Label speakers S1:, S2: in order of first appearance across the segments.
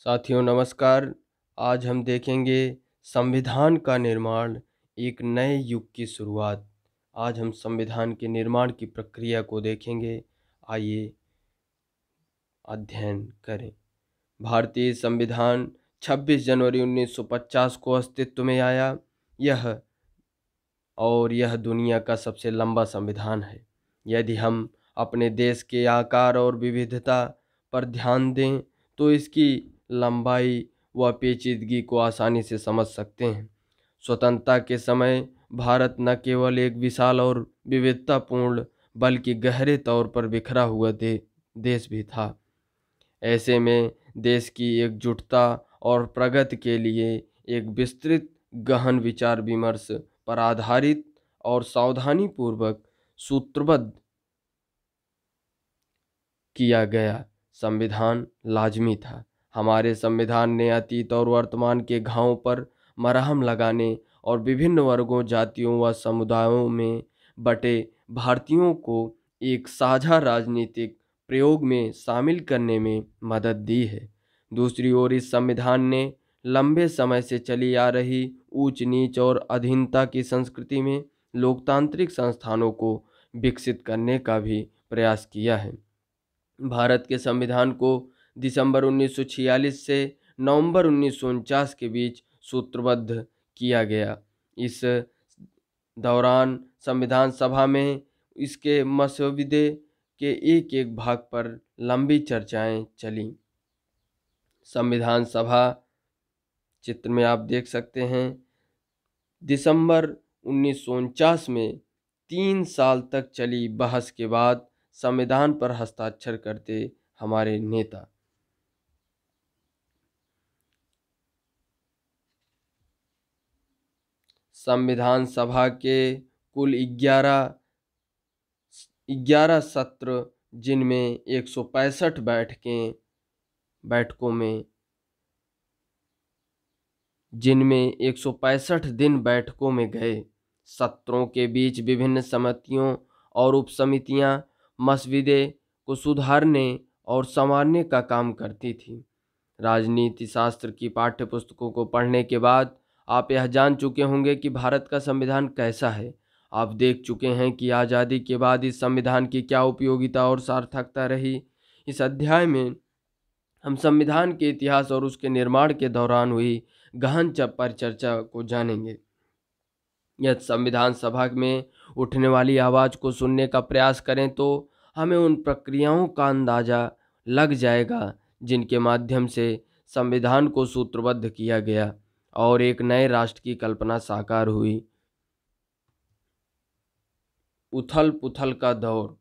S1: साथियों नमस्कार। आज हम देखेंगे संविधान का निर्माण, एक नए युग की शुरुआत। आज हम संविधान के निर्माण की प्रक्रिया को देखेंगे। आइए अध्ययन करें। भारतीय संविधान 26 जनवरी 1950 को अस्तित्व में आया। यह दुनिया का सबसे लंबा संविधान है। यदि हम अपने देश के आकार और विविधता पर ध्यान दें तो इसकी लंबाई व पेचीदगी को आसानी से समझ सकते हैं। स्वतंत्रता के समय भारत न केवल एक विशाल और विविधतापूर्ण बल्कि गहरे तौर पर बिखरा हुआ देश भी था। ऐसे में देश की एकजुटता और प्रगति के लिए एक विस्तृत गहन विचार विमर्श पर आधारित और सावधानी पूर्वक सूत्रबद्ध किया गया संविधान लाजमी था। हमारे संविधान ने अतीत और वर्तमान के घावों पर मरहम लगाने और विभिन्न वर्गों, जातियों व समुदायों में बटे भारतीयों को एक साझा राजनीतिक प्रयोग में शामिल करने में मदद दी है। दूसरी ओर इस संविधान ने लंबे समय से चली आ रही ऊंच नीच और अधीनता की संस्कृति में लोकतांत्रिक संस्थानों को विकसित करने का भी प्रयास किया है। भारत के संविधान को दिसंबर 1946 से नवंबर 1949 के बीच सूत्रबद्ध किया गया। इस दौरान संविधान सभा में इसके मसौदे के एक एक भाग पर लंबी चर्चाएं चली। संविधान सभा चित्र में आप देख सकते हैं। दिसंबर 1949 में 3 साल तक चली बहस के बाद संविधान पर हस्ताक्षर करते हमारे नेता। संविधान सभा के कुल 11 सत्र, जिनमें 165 दिन बैठकों में गए। सत्रों के बीच विभिन्न समितियों और उपसमितियां मसविदे को सुधारने और संवारने का काम करती थी। राजनीति शास्त्र की पाठ्य पुस्तकों को पढ़ने के बाद आप यह जान चुके होंगे कि भारत का संविधान कैसा है। आप देख चुके हैं कि आज़ादी के बाद इस संविधान की क्या उपयोगिता और सार्थकता रही। इस अध्याय में हम संविधान के इतिहास और उसके निर्माण के दौरान हुई गहन परिचर्चा को जानेंगे। यदि संविधान सभा में उठने वाली आवाज़ को सुनने का प्रयास करें तो हमें उन प्रक्रियाओं का अंदाज़ा लग जाएगा जिनके माध्यम से संविधान को सूत्रबद्ध किया गया और एक नए राष्ट्र की कल्पना साकार हुई। उथल पुथल का दौर।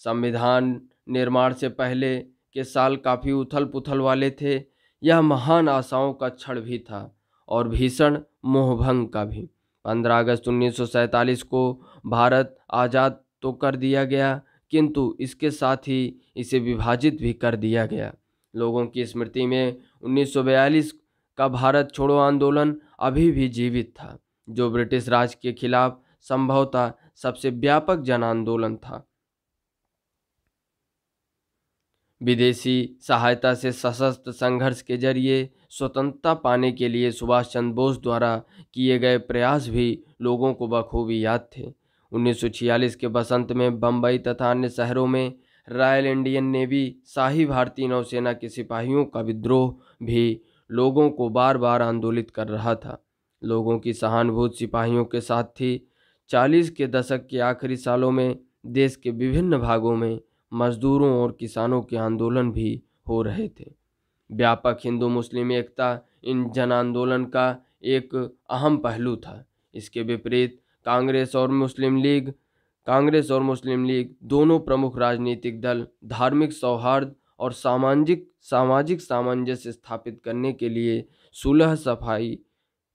S1: संविधान निर्माण से पहले के साल काफ़ी उथल पुथल वाले थे। यह महान आशाओं का क्षण भी था और भीषण मोहभंग का भी। 15 अगस्त 1947 को भारत आज़ाद तो कर दिया गया, किंतु इसके साथ ही इसे विभाजित भी कर दिया गया। लोगों की स्मृति में 1942 का भारत छोड़ो आंदोलन अभी भी जीवित था, जो ब्रिटिश राज के खिलाफ संभवतः सबसे व्यापक जन आंदोलन था। विदेशी सहायता से सशस्त्र संघर्ष के जरिए स्वतंत्रता पाने के लिए सुभाष चंद्र बोस द्वारा किए गए प्रयास भी लोगों को बखूबी याद थे। 1946 के बसंत में बम्बई तथा अन्य शहरों में रॉयल इंडियन नेवी, शाही भारतीय नौसेना के सिपाहियों का विद्रोह भी लोगों को बार बार आंदोलित कर रहा था। लोगों की सहानुभूति सिपाहियों के साथ थी। 40 के दशक के आखिरी सालों में देश के विभिन्न भागों में मजदूरों और किसानों के आंदोलन भी हो रहे थे। व्यापक हिंदू मुस्लिम एकता इन जन आंदोलन का एक अहम पहलू था। इसके विपरीत कांग्रेस और मुस्लिम लीग दोनों प्रमुख राजनीतिक दल धार्मिक सौहार्द और सामाजिक सामंजस्य स्थापित करने के लिए सुलह सफाई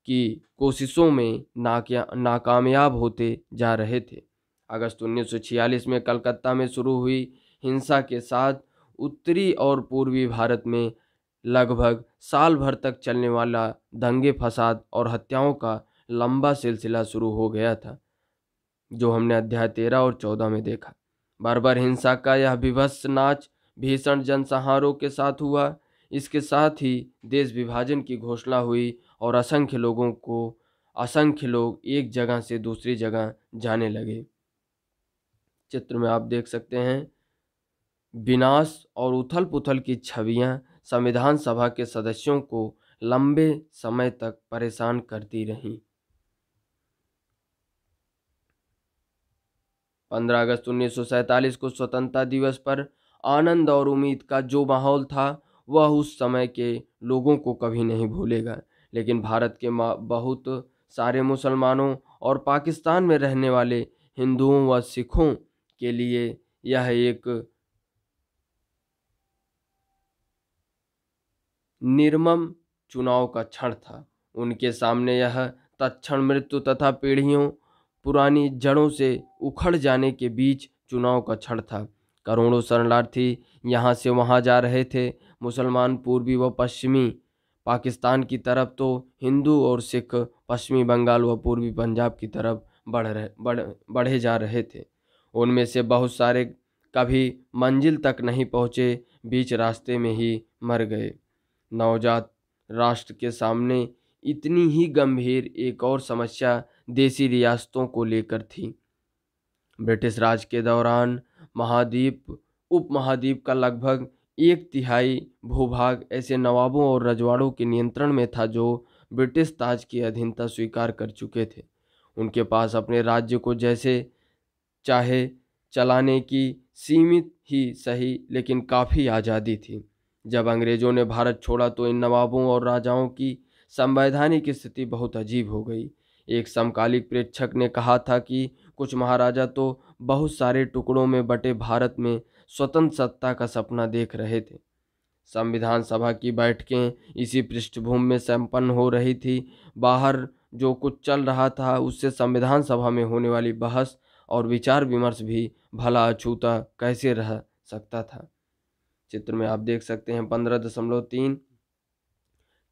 S1: की कोशिशों में नाकामयाब होते जा रहे थे। अगस्त 1946 में कलकत्ता में शुरू हुई हिंसा के साथ उत्तरी और पूर्वी भारत में लगभग साल भर तक चलने वाला दंगे फसाद और हत्याओं का लंबा सिलसिला शुरू हो गया था, जो हमने अध्याय 13 और 14 में देखा। बर्बर हिंसा का यह विभत्स नाच भीषण जनसंहारों के साथ हुआ। इसके साथ ही देश विभाजन की घोषणा हुई और असंख्य लोग एक जगह से दूसरी जगह जाने लगे। चित्र में आप देख सकते हैं विनाश और उथल-पुथल की छवियां संविधान सभा के सदस्यों को लंबे समय तक परेशान करती रहीं। 15 अगस्त 1947 को स्वतंत्रता दिवस पर आनंद और उम्मीद का जो माहौल था वह उस समय के लोगों को कभी नहीं भूलेगा। लेकिन भारत के बहुत सारे मुसलमानों और पाकिस्तान में रहने वाले हिंदुओं व सिखों के लिए यह एक निर्मम चुनाव का क्षण था। उनके सामने यह तत्क्षण मृत्यु तथा पीढ़ियों पुरानी जड़ों से उखड़ जाने के बीच चुनाव का क्षण था। करोड़ों शरणार्थी यहाँ से वहाँ जा रहे थे। मुसलमान पूर्वी व पश्चिमी पाकिस्तान की तरफ तो हिंदू और सिख पश्चिमी बंगाल व पूर्वी पंजाब की तरफ बढ़े जा रहे थे। उनमें से बहुत सारे कभी मंजिल तक नहीं पहुँचे, बीच रास्ते में ही मर गए। नवजात राष्ट्र के सामने इतनी ही गंभीर एक और समस्या देसी रियासतों को लेकर थी। ब्रिटिश राज के दौरान उपमहाद्वीप का लगभग 1/3 भूभाग ऐसे नवाबों और रजवाड़ों के नियंत्रण में था जो ब्रिटिश ताज की अधीनता स्वीकार कर चुके थे। उनके पास अपने राज्य को जैसे चाहे चलाने की सीमित ही सही लेकिन काफ़ी आज़ादी थी। जब अंग्रेज़ों ने भारत छोड़ा तो इन नवाबों और राजाओं की संवैधानिक स्थिति बहुत अजीब हो गई। एक समकालिक प्रेक्षक ने कहा था कि कुछ महाराजा तो बहुत सारे टुकड़ों में बटे भारत में स्वतंत्र सत्ता का सपना देख रहे थे। संविधान सभा की बैठकें इसी पृष्ठभूमि में संपन्न हो रही थी। बाहर जो कुछ चल रहा था उससे संविधान सभा में होने वाली बहस और विचार विमर्श भी भला अछूता कैसे रह सकता था। चित्र में आप देख सकते हैं 15.3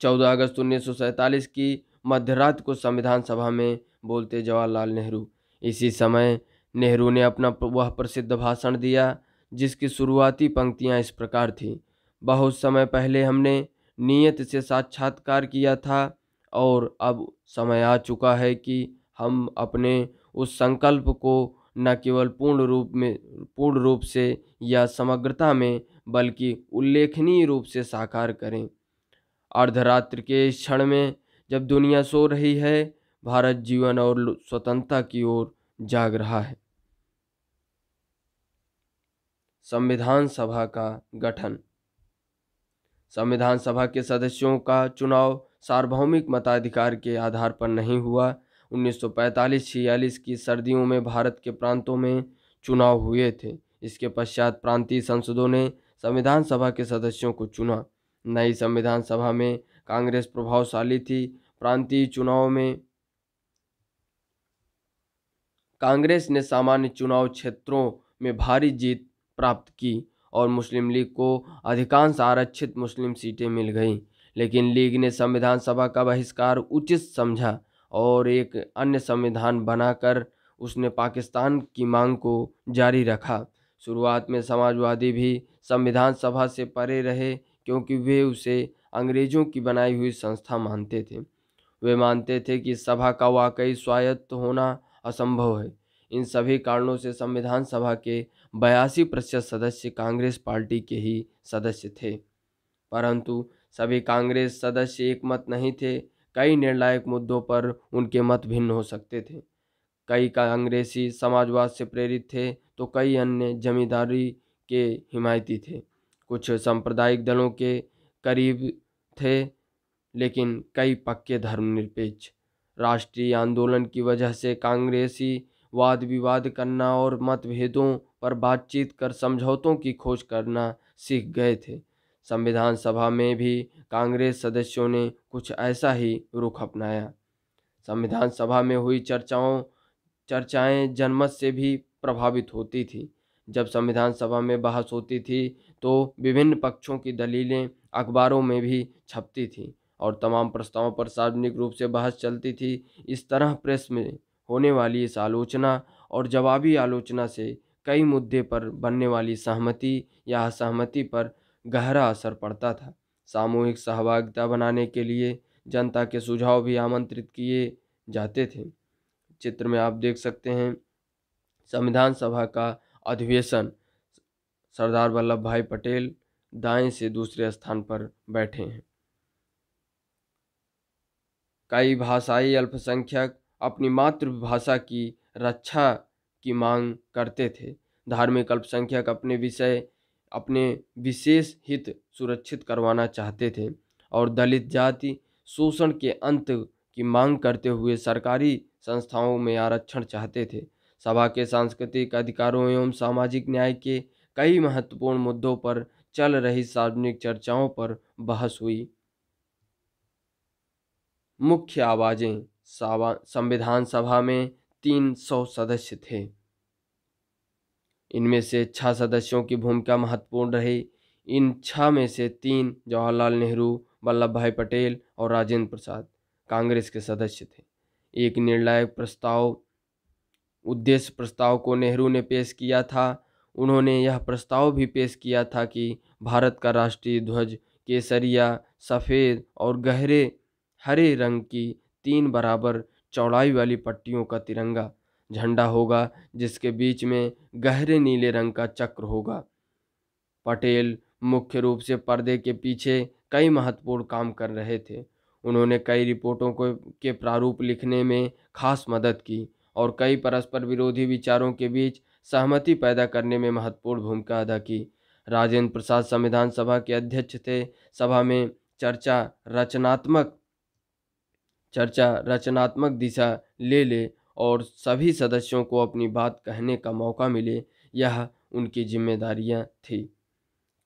S1: 14 अगस्त 1947 की मध्यरात को संविधान सभा में बोलते जवाहरलाल नेहरू। इसी समय नेहरू ने अपना वह प्रसिद्ध भाषण दिया जिसकी शुरुआती पंक्तियां इस प्रकार थी। बहुत समय पहले हमने नियत से साक्षात्कार किया था और अब समय आ चुका है कि हम अपने उस संकल्प को न केवल पूर्ण रूप से या समग्रता में बल्कि उल्लेखनीय रूप से साकार करें। अर्धरात्रि के इस क्षण में जब दुनिया सो रही है, भारत जीवन और स्वतंत्रता की ओर जाग रहा है। संविधान सभा का गठन। संविधान सभा के सदस्यों का चुनाव सार्वभौमिक मताधिकार के आधार पर नहीं हुआ। 1945-46 की सर्दियों में भारत के प्रांतों में चुनाव हुए थे। इसके पश्चात प्रांतीय संसदों ने संविधान सभा के सदस्यों को चुना। नई संविधान सभा में कांग्रेस प्रभावशाली थी। प्रांतीय चुनाव में कांग्रेस ने सामान्य चुनाव क्षेत्रों में भारी जीत प्राप्त की और मुस्लिम लीग को अधिकांश आरक्षित मुस्लिम सीटें मिल गईं। लेकिन लीग ने संविधान सभा का बहिष्कार उचित समझा और एक अन्य संविधान बनाकर उसने पाकिस्तान की मांग को जारी रखा। शुरुआत में समाजवादी भी संविधान सभा से परे रहे क्योंकि वे उसे अंग्रेज़ों की बनाई हुई संस्था मानते थे। वे मानते थे कि सभा का वाकई स्वायत्त होना असंभव है। इन सभी कारणों से संविधान सभा के 82% सदस्य कांग्रेस पार्टी के ही सदस्य थे। परंतु सभी कांग्रेस सदस्य एक मत नहीं थे। कई निर्णायक मुद्दों पर उनके मत भिन्न हो सकते थे। कई कांग्रेसी समाजवाद से प्रेरित थे तो कई अन्य जमींदारी के हिमायती थे। कुछ सांप्रदायिक दलों के करीब थे लेकिन कई पक्के धर्मनिरपेक्ष। राष्ट्रीय आंदोलन की वजह से कांग्रेसी वाद विवाद करना और मतभेदों पर बातचीत कर समझौतों की खोज करना सीख गए थे। संविधान सभा में भी कांग्रेस सदस्यों ने कुछ ऐसा ही रुख अपनाया। संविधान सभा में हुई चर्चाएं जनमत से भी प्रभावित होती थी। जब संविधान सभा में बहस होती थी तो विभिन्न पक्षों की दलीलें अखबारों में भी छपती थीं और तमाम प्रस्तावों पर सार्वजनिक रूप से बहस चलती थी। इस तरह प्रेस में होने वाली इस आलोचना और जवाबी आलोचना से कई मुद्दे पर बनने वाली सहमति या असहमति पर गहरा असर पड़ता था। सामूहिक सहभागिता बनाने के लिए जनता के सुझाव भी आमंत्रित किए जाते थे। चित्र में आप देख सकते हैं संविधान सभा का अधिवेशन। सरदार वल्लभ भाई पटेल दाएं से दूसरे स्थान पर बैठे हैं। कई भाषाई अल्पसंख्यक अपनी मातृभाषा की रक्षा की मांग करते थे। धार्मिक अल्पसंख्यक अपने विशेष हित सुरक्षित करवाना चाहते थे और दलित जाति शोषण के अंत की मांग करते हुए सरकारी संस्थाओं में आरक्षण चाहते थे। सभा के सांस्कृतिक अधिकारों एवं सामाजिक न्याय के कई महत्वपूर्ण मुद्दों पर चल रही सार्वजनिक चर्चाओं पर बहस हुई। मुख्य आवाजें। संविधान सभा में 300 सदस्य थे। इनमें से 6 सदस्यों की भूमिका महत्वपूर्ण रही। इन 6 में से 3 जवाहरलाल नेहरू, वल्लभ भाई पटेल और राजेंद्र प्रसाद कांग्रेस के सदस्य थे। एक निर्णायक उद्देश्य प्रस्ताव को नेहरू ने पेश किया था। उन्होंने यह प्रस्ताव भी पेश किया था कि भारत का राष्ट्रीय ध्वज केसरिया, सफ़ेद और गहरे हरे रंग की 3 बराबर चौड़ाई वाली पट्टियों का तिरंगा झंडा होगा, जिसके बीच में गहरे नीले रंग का चक्र होगा। पटेल मुख्य रूप से पर्दे के पीछे कई महत्वपूर्ण काम कर रहे थे। उन्होंने कई रिपोर्टों के प्रारूप लिखने में खास मदद की और कई परस्पर विरोधी विचारों के बीच सहमति पैदा करने में महत्वपूर्ण भूमिका अदा की। राजेंद्र प्रसाद संविधान सभा के अध्यक्ष थे। सभा में चर्चा रचनात्मक दिशा ले और सभी सदस्यों को अपनी बात कहने का मौका मिले, यह उनकी जिम्मेदारियां थी।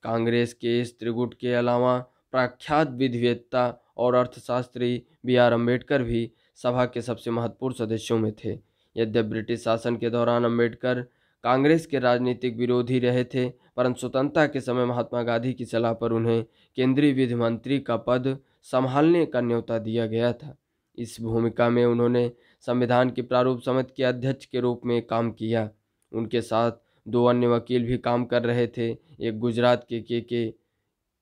S1: कांग्रेस के इस त्रिगुट के अलावा प्रख्यात विधिवेत्ता और अर्थशास्त्री B.R. अम्बेडकर भी सभा के सबसे महत्वपूर्ण सदस्यों में थे। यद्यपि ब्रिटिश शासन के दौरान अम्बेडकर कांग्रेस के राजनीतिक विरोधी रहे थे, परंतु स्वतंत्रता के समय महात्मा गांधी की सलाह पर उन्हें केंद्रीय विधि मंत्री का पद संभालने का न्योता दिया गया था। इस भूमिका में उन्होंने संविधान की प्रारूप समिति के अध्यक्ष के रूप में काम किया। उनके साथ 2 अन्य वकील भी काम कर रहे थे। एक गुजरात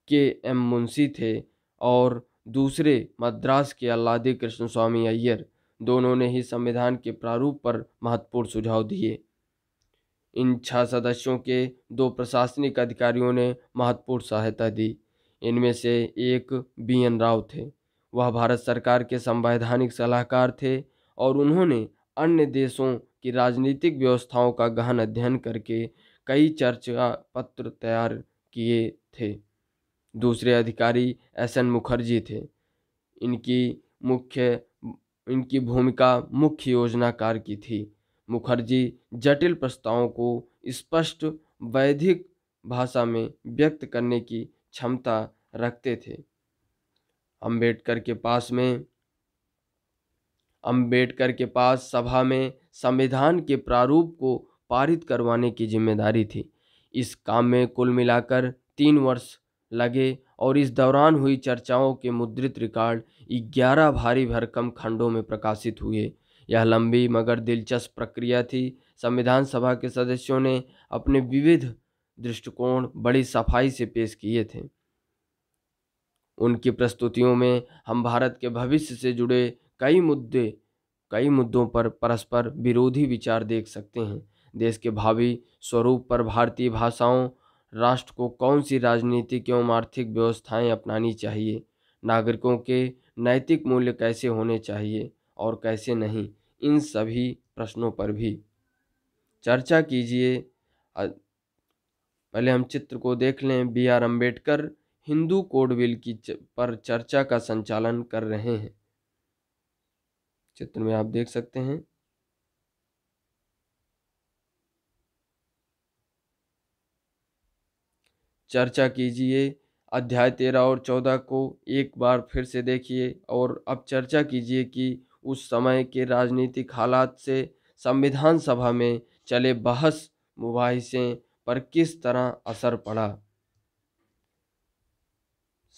S1: के एम मुंशी थे और दूसरे मद्रास के अल्लादी कृष्ण स्वामी अय्यर। दोनों ने ही संविधान के प्रारूप पर महत्वपूर्ण सुझाव दिए। इन 6 सदस्यों के 2 प्रशासनिक अधिकारियों ने महत्वपूर्ण सहायता दी। इनमें से एक B.N. राव थे। वह भारत सरकार के संवैधानिक सलाहकार थे और उन्होंने अन्य देशों की राजनीतिक व्यवस्थाओं का गहन अध्ययन करके कई चर्चा पत्र तैयार किए थे। दूसरे अधिकारी S.N. मुखर्जी थे। इनकी भूमिका मुख्य योजनाकार की थी। मुखर्जी जटिल प्रस्तावों को स्पष्ट वैदिक भाषा में व्यक्त करने की क्षमता रखते थे। अम्बेडकर के पास सभा में संविधान के प्रारूप को पारित करवाने की जिम्मेदारी थी। इस काम में कुल मिलाकर 3 वर्ष लगे और इस दौरान हुई चर्चाओं के मुद्रित रिकॉर्ड 11 भारी भरकम खंडों में प्रकाशित हुए। यह लंबी मगर दिलचस्प प्रक्रिया थी। संविधान सभा के सदस्यों ने अपने विविध दृष्टिकोण बड़ी सफाई से पेश किए थे। उनकी प्रस्तुतियों में हम भारत के भविष्य से जुड़े कई मुद्दों पर परस्पर विरोधी विचार देख सकते हैं। देश के भावी स्वरूप पर भारतीय भाषाओं, राष्ट्र को कौन सी राजनीतिक एवं आर्थिक व्यवस्थाएं अपनानी चाहिए, नागरिकों के नैतिक मूल्य कैसे होने चाहिए और कैसे नहीं, इन सभी प्रश्नों पर भी चर्चा कीजिए। पहले हम चित्र को देख लें। B.R. Ambedkar Hindu code bill पर चर्चा का संचालन कर रहे हैं। चित्र में आप देख सकते हैं। चर्चा कीजिए। अध्याय 13 और 14 को एक बार फिर से देखिए और अब चर्चा कीजिए कि उस समय के राजनीतिक हालात से संविधान सभा में चले बहस मुबाहिसे पर किस तरह असर पड़ा।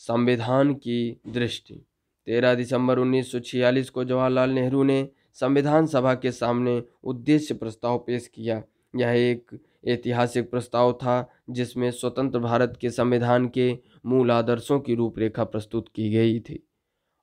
S1: संविधान की दृष्टि। 13 दिसंबर 1946 को जवाहरलाल नेहरू ने संविधान सभा के सामने उद्देश्य प्रस्ताव पेश किया। यह एक ऐतिहासिक प्रस्ताव था जिसमें स्वतंत्र भारत के संविधान के मूल आदर्शों की रूपरेखा प्रस्तुत की गई थी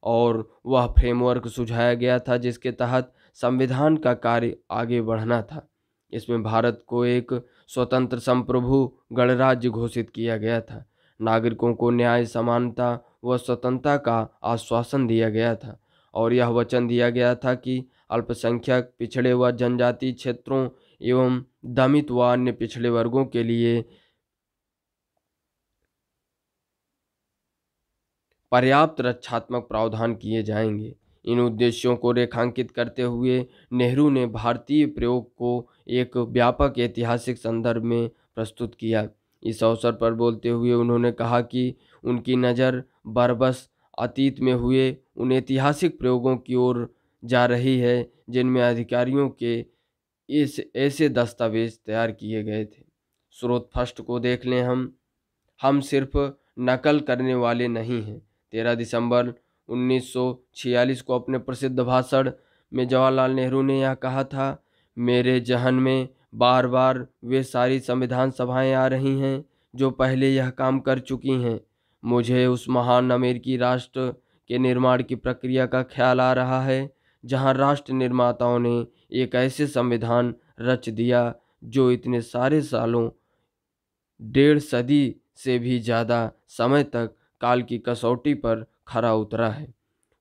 S1: और वह फ्रेमवर्क सुझाया गया था जिसके तहत संविधान का कार्य आगे बढ़ना था। इसमें भारत को एक स्वतंत्र संप्रभु गणराज्य घोषित किया गया था। नागरिकों को न्याय, समानता व स्वतंत्रता का आश्वासन दिया गया था और यह वचन दिया गया था कि अल्पसंख्यक, पिछड़े व जनजातीय क्षेत्रों एवं दमित व अन्य पिछड़े वर्गों के लिए पर्याप्त रक्षात्मक प्रावधान किए जाएंगे। इन उद्देश्यों को रेखांकित करते हुए नेहरू ने भारतीय प्रयोग को एक व्यापक ऐतिहासिक संदर्भ में प्रस्तुत किया। इस अवसर पर बोलते हुए उन्होंने कहा कि उनकी नज़र बरबस अतीत में हुए उन ऐतिहासिक प्रयोगों की ओर जा रही है जिनमें अधिकारियों के इस ऐसे दस्तावेज तैयार किए गए थे। स्रोत फर्स्ट को देख लें। हम सिर्फ नकल करने वाले नहीं हैं। 13 दिसंबर 1946 को अपने प्रसिद्ध भाषण में जवाहरलाल नेहरू ने यह कहा था, मेरे जहन में बार बार वे सारी संविधान सभाएं आ रही हैं जो पहले यह काम कर चुकी हैं। मुझे उस महान अमेरिकी राष्ट्र के निर्माण की प्रक्रिया का ख्याल आ रहा है जहां राष्ट्र निर्माताओं ने एक ऐसे संविधान रच दिया जो इतने सारे सालों, 1.5 सदी से भी ज़्यादा समय तक काल की कसौटी पर खरा उतरा है।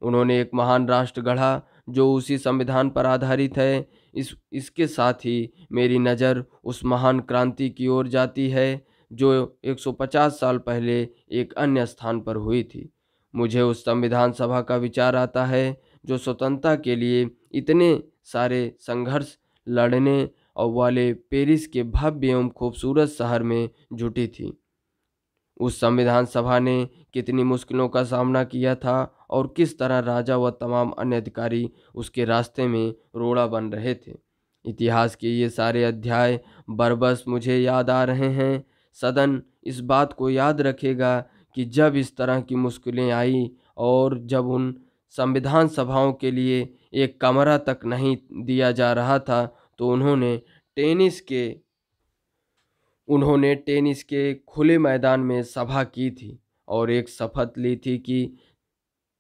S1: उन्होंने एक महान राष्ट्र गढ़ा जो उसी संविधान पर आधारित है। इसके साथ ही मेरी नज़र उस महान क्रांति की ओर जाती है जो 150 साल पहले एक अन्य स्थान पर हुई थी। मुझे उस संविधान सभा का विचार आता है जो स्वतंत्रता के लिए इतने सारे संघर्ष लड़ने और वाले पेरिस के भव्य एवं खूबसूरत शहर में जुटी थी। उस संविधान सभा ने कितनी मुश्किलों का सामना किया था और किस तरह राजा व तमाम अन्य अधिकारी उसके रास्ते में रोड़ा बन रहे थे। इतिहास के ये सारे अध्याय बरबस मुझे याद आ रहे हैं। सदन इस बात को याद रखेगा कि जब इस तरह की मुश्किलें आई और जब उन संविधान सभाओं के लिए एक कमरा तक नहीं दिया जा रहा था तो उन्होंने टेनिस के खुले मैदान में सभा की थी और एक शपथ ली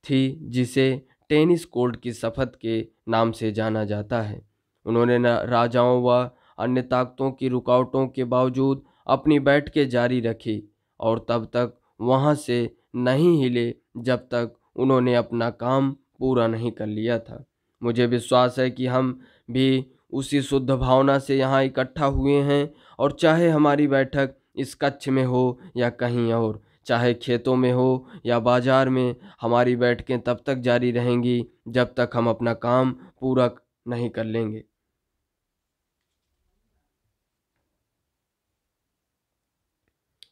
S1: थी जिसे टेनिस कोर्ट की शपथ के नाम से जाना जाता है। उन्होंने राजाओं व अन्य ताकतों की रुकावटों के बावजूद अपनी बैठकें जारी रखी और तब तक वहां से नहीं हिले जब तक उन्होंने अपना काम पूरा नहीं कर लिया था। मुझे विश्वास है कि हम भी उसी शुद्ध भावना से यहाँ इकट्ठा हुए हैं और चाहे हमारी बैठक इस कक्ष में हो या कहीं और, चाहे खेतों में हो या बाजार में, हमारी बैठकें तब तक जारी रहेंगी जब तक हम अपना काम पूरा नहीं कर लेंगे।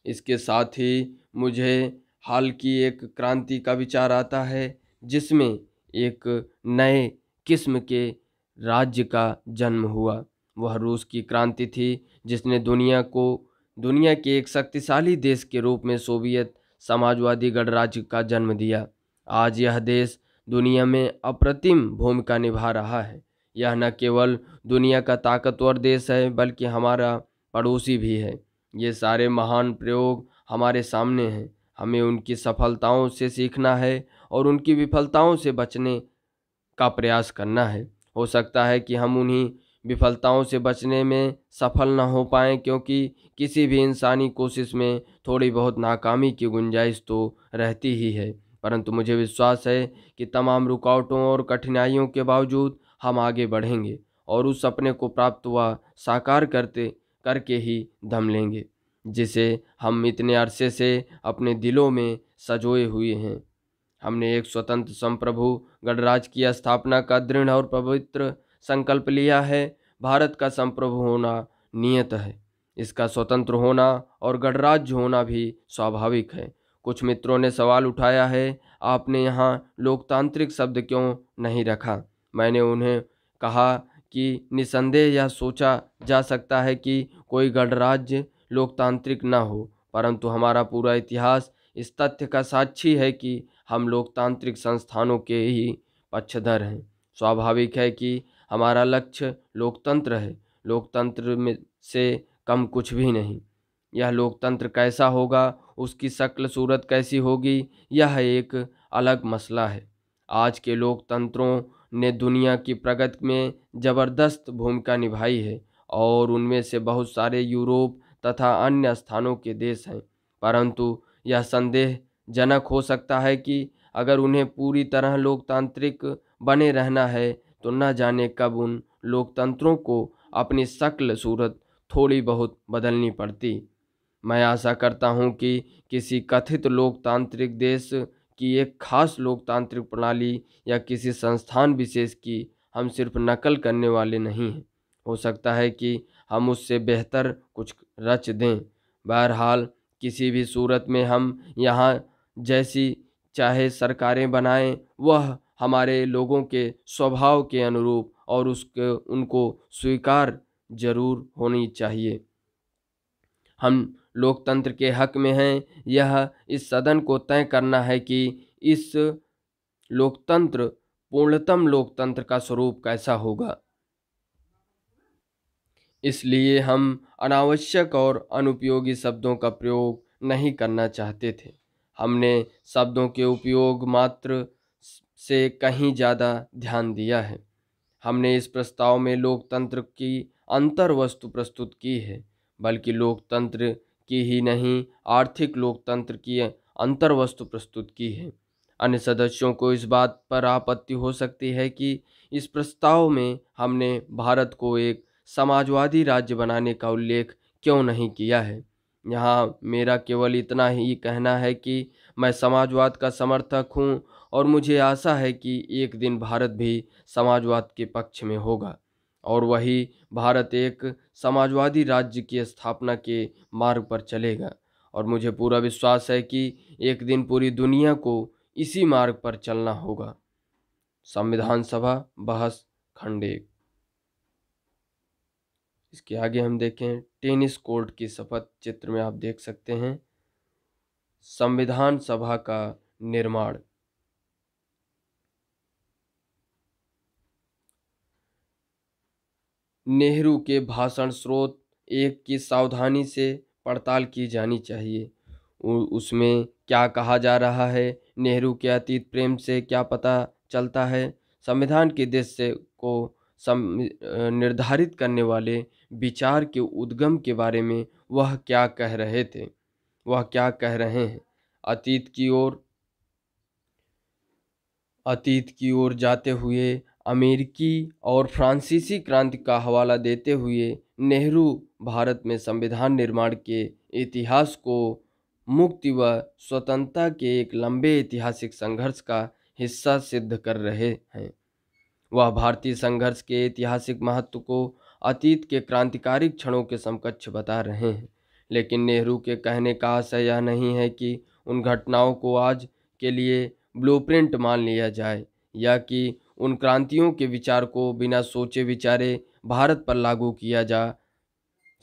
S1: इसके साथ ही मुझे हाल की एक क्रांति का विचार आता है जिसमें एक नए किस्म के राज्य का जन्म हुआ। वह रूस की क्रांति थी जिसने दुनिया के एक शक्तिशाली देश के रूप में सोवियत समाजवादी गणराज्य का जन्म दिया। आज यह देश दुनिया में अप्रतिम भूमिका निभा रहा है। यह न केवल दुनिया का ताकतवर देश है बल्कि हमारा पड़ोसी भी है। ये सारे महान प्रयोग हमारे सामने हैं। हमें उनकी सफलताओं से सीखना है और उनकी विफलताओं से बचने का प्रयास करना है। हो सकता है कि हम उन्हीं विफलताओं से बचने में सफल न हो पाएं क्योंकि किसी भी इंसानी कोशिश में थोड़ी बहुत नाकामी की गुंजाइश तो रहती ही है, परंतु मुझे विश्वास है कि तमाम रुकावटों और कठिनाइयों के बावजूद हम आगे बढ़ेंगे और उस सपने को प्राप्त व साकार करके ही दम लेंगे जिसे हम इतने अरसे से अपने दिलों में सजोए हुए हैं। हमने एक स्वतंत्र संप्रभु गणराज्य की स्थापना का दृढ़ और पवित्र संकल्प लिया है। भारत का संप्रभु होना नियत है, इसका स्वतंत्र होना और गणराज्य होना भी स्वाभाविक है। कुछ मित्रों ने सवाल उठाया है, आपने यहाँ लोकतांत्रिक शब्द क्यों नहीं रखा? मैंने उन्हें कहा कि निसंदेह यह सोचा जा सकता है कि कोई गणराज्य लोकतांत्रिक न हो, परंतु हमारा पूरा इतिहास इस तथ्य का साक्षी है कि हम लोकतांत्रिक संस्थानों के ही पक्षधर हैं। स्वाभाविक है कि हमारा लक्ष्य लोकतंत्र है, लोकतंत्र में से कम कुछ भी नहीं। यह लोकतंत्र कैसा होगा उसकी शक्ल सूरत कैसी होगी, यह एक अलग मसला है। आज के लोकतंत्रों ने दुनिया की प्रगति में ज़बरदस्त भूमिका निभाई है और उनमें से बहुत सारे यूरोप तथा अन्य स्थानों के देश हैं। परंतु यह संदेहजनक हो सकता है कि अगर उन्हें पूरी तरह लोकतांत्रिक बने रहना है तो न जाने कब उन लोकतंत्रों को अपनी शक्ल सूरत थोड़ी बहुत बदलनी पड़ती। मैं आशा करता हूं कि किसी कथित लोकतांत्रिक देश की एक खास लोकतांत्रिक प्रणाली या किसी संस्थान विशेष की हम सिर्फ नकल करने वाले नहीं हैं। हो सकता है कि हम उससे बेहतर कुछ रच दें। बहरहाल किसी भी सूरत में हम यहाँ जैसी चाहे सरकारें बनाएं, वह हमारे लोगों के स्वभाव के अनुरूप और उसके उनको स्वीकार जरूर होनी चाहिए। हम लोकतंत्र के हक में हैं। यह इस सदन को तय करना है कि इस लोकतंत्र पूर्णतम लोकतंत्र का स्वरूप कैसा होगा। इसलिए हम अनावश्यक और अनुपयोगी शब्दों का प्रयोग नहीं करना चाहते थे। हमने शब्दों के उपयोग मात्र से कहीं ज़्यादा ध्यान दिया है। हमने इस प्रस्ताव में लोकतंत्र की अंतर वस्तु प्रस्तुत की है, बल्कि लोकतंत्र की ही नहीं, आर्थिक लोकतंत्र की अंतर वस्तु प्रस्तुत की है। अन्य सदस्यों को इस बात पर आपत्ति हो सकती है कि इस प्रस्ताव में हमने भारत को एक समाजवादी राज्य बनाने का उल्लेख क्यों नहीं किया है। यहाँ मेरा केवल इतना ही कहना है कि मैं समाजवाद का समर्थक हूँ और मुझे आशा है कि एक दिन भारत भी समाजवाद के पक्ष में होगा और वही भारत एक समाजवादी राज्य की स्थापना के मार्ग पर चलेगा। और मुझे पूरा विश्वास है कि एक दिन पूरी दुनिया को इसी मार्ग पर चलना होगा। संविधान सभा बहस खंड 1। इसके आगे हम देखें टेनिस कोर्ट की शपथ। चित्र में आप देख सकते हैं संविधान सभा का निर्माण। नेहरू के भाषण स्रोत 1 की सावधानी से पड़ताल की जानी चाहिए। उसमें क्या कहा जा रहा है, नेहरू के अतीत प्रेम से क्या पता चलता है, संविधान के उद्देश्य को निर्धारित करने वाले विचार के उद्गम के बारे में वह क्या कह रहे थे, वह क्या कह रहे हैं। अतीत की ओर जाते हुए अमेरिकी और फ्रांसीसी क्रांति का हवाला देते हुए नेहरू भारत में संविधान निर्माण के इतिहास को मुक्ति व स्वतंत्रता के एक लंबे ऐतिहासिक संघर्ष का हिस्सा सिद्ध कर रहे हैं। वह भारतीय संघर्ष के ऐतिहासिक महत्व को अतीत के क्रांतिकारी क्षणों के समकक्ष बता रहे हैं। लेकिन नेहरू के कहने का आशय यह नहीं है कि उन घटनाओं को आज के लिए ब्लूप्रिंट मान लिया जाए या कि उन क्रांतियों के विचार को बिना सोचे विचारे भारत पर लागू किया जा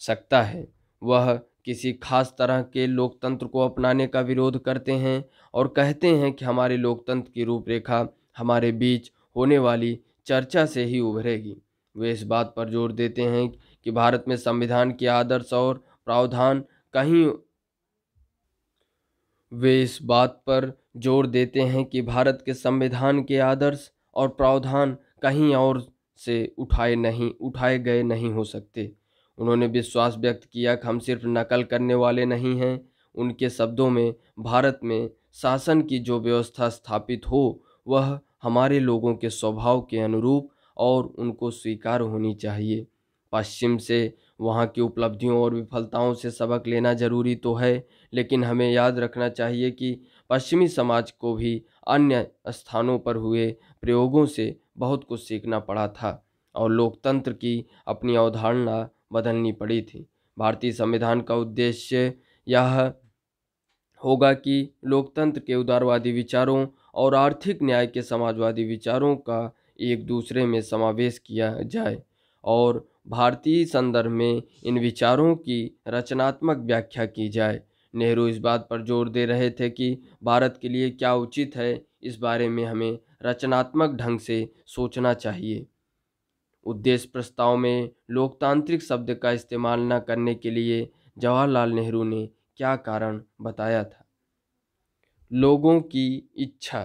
S1: सकता है। वह किसी खास तरह के लोकतंत्र को अपनाने का विरोध करते हैं और कहते हैं कि हमारे लोकतंत्र की रूपरेखा हमारे बीच होने वाली चर्चा से ही उभरेगी। वे इस बात पर जोर देते हैं कि भारत में संविधान के आदर्श और प्रावधान कहीं वे इस बात पर जोर देते हैं कि भारत के संविधान के आदर्श और प्रावधान कहीं और से उठाए गए नहीं हो सकते। उन्होंने विश्वास व्यक्त किया कि हम सिर्फ नकल करने वाले नहीं हैं। उनके शब्दों में भारत में शासन की जो व्यवस्था स्थापित हो वह हमारे लोगों के स्वभाव के अनुरूप और उनको स्वीकार होनी चाहिए। पश्चिम से वहाँ की उपलब्धियों और विफलताओं से सबक लेना जरूरी तो है, लेकिन हमें याद रखना चाहिए कि पश्चिमी समाज को भी अन्य स्थानों पर हुए प्रयोगों से बहुत कुछ सीखना पड़ा था और लोकतंत्र की अपनी अवधारणा बदलनी पड़ी थी। भारतीय संविधान का उद्देश्य यह होगा कि लोकतंत्र के उदारवादी विचारों और आर्थिक न्याय के समाजवादी विचारों का एक दूसरे में समावेश किया जाए और भारतीय संदर्भ में इन विचारों की रचनात्मक व्याख्या की जाए। नेहरू इस बात पर जोर दे रहे थे कि भारत के लिए क्या उचित है, इस बारे में हमें रचनात्मक ढंग से सोचना चाहिए। उद्देश्य प्रस्ताव में लोकतांत्रिक शब्द का इस्तेमाल न करने के लिए जवाहरलाल नेहरू ने क्या कारण बताया था। लोगों की इच्छा।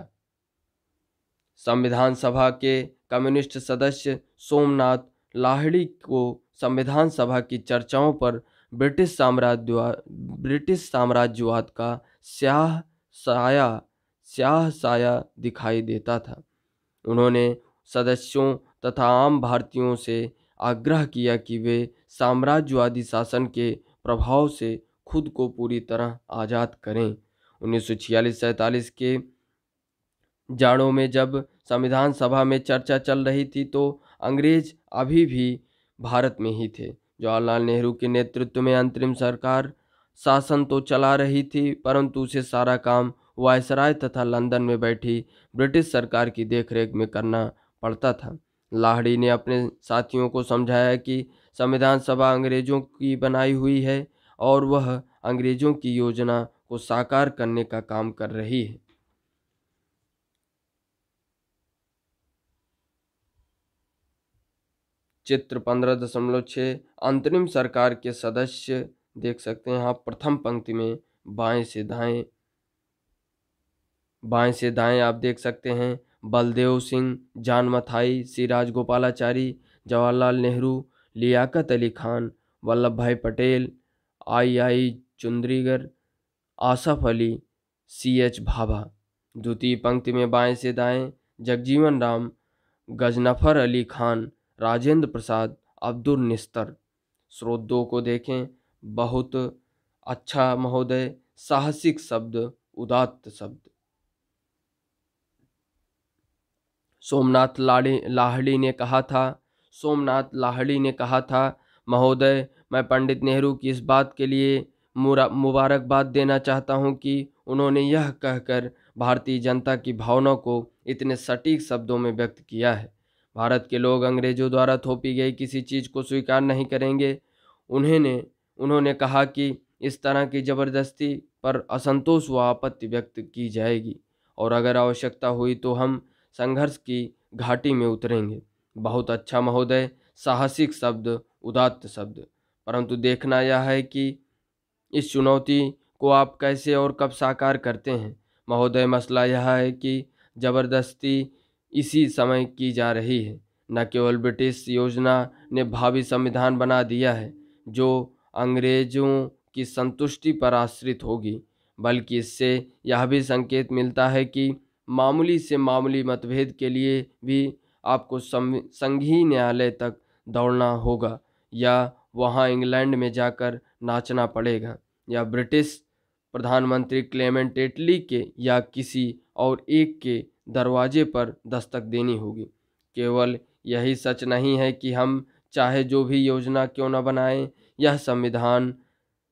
S1: संविधान सभा के कम्युनिस्ट सदस्य सोमनाथ लाहिड़ी को संविधान सभा की चर्चाओं पर ब्रिटिश साम्राज्यवाद का स्याह साया स्याह साया दिखाई देता था। उन्होंने सदस्यों तथा आम भारतीयों से आग्रह किया कि वे साम्राज्यवादी शासन के प्रभाव से खुद को पूरी तरह आज़ाद करें। 1946-47 के जाड़ों में जब संविधान सभा में चर्चा चल रही थी तो अंग्रेज अभी भी भारत में ही थे। जवाहरलाल नेहरू के नेतृत्व में अंतरिम सरकार शासन तो चला रही थी, परंतु उसे सारा काम वायसराय तथा लंदन में बैठी ब्रिटिश सरकार की देखरेख में करना पड़ता था। लाहिड़ी ने अपने साथियों को समझाया कि संविधान सभा अंग्रेजों की बनाई हुई है और वह अंग्रेजों की योजना को साकार करने का काम कर रही है। चित्र 15.6 अंतरिम सरकार के सदस्य देख सकते हैं आप। प्रथम पंक्ति में बाएं से दाएं आप देख सकते हैं बलदेव सिंह, जान मथाई, सी राजगोपालाचारी, जवाहरलाल नेहरू, लियाकत अली खान, वल्लभ भाई पटेल, आई चुंद्रीगर, आसफ अली, CH भाभा। द्वितीय पंक्ति में बाएं से दाएं जगजीवन राम, गजनफर अली खान, राजेंद्र प्रसाद, अब्दुल निस्तर। स्रोत 2 को देखें। बहुत अच्छा महोदय, साहसिक शब्द, उदात्त शब्द। सोमनाथ लाहिड़ी ने कहा था, महोदय, मैं पंडित नेहरू की इस बात के लिए मुबारकबाद देना चाहता हूं कि उन्होंने यह कहकर भारतीय जनता की भावना को इतने सटीक शब्दों में व्यक्त किया है। भारत के लोग अंग्रेजों द्वारा थोपी गई किसी चीज़ को स्वीकार नहीं करेंगे। उन्होंने कहा कि इस तरह की जबरदस्ती पर असंतोष व आपत्ति व्यक्त की जाएगी और अगर आवश्यकता हुई तो हम संघर्ष की घाटी में उतरेंगे। बहुत अच्छा महोदय, साहसिक शब्द, उदात्त शब्द। परंतु देखना यह है कि इस चुनौती को आप कैसे और कब साकार करते हैं। महोदय, मसला यह है कि जबरदस्ती इसी समय की जा रही है। न केवल ब्रिटिश योजना ने भावी संविधान बना दिया है जो अंग्रेजों की संतुष्टि पर आश्रित होगी, बल्कि इससे यह भी संकेत मिलता है कि मामूली से मामूली मतभेद के लिए भी आपको संघीय न्यायालय तक दौड़ना होगा या वहां इंग्लैंड में जाकर नाचना पड़ेगा या ब्रिटिश प्रधानमंत्री क्लेमेंट एटली के या किसी और एक के दरवाजे पर दस्तक देनी होगी। केवल यही सच नहीं है कि हम चाहे जो भी योजना क्यों न बनाएं, यह संविधान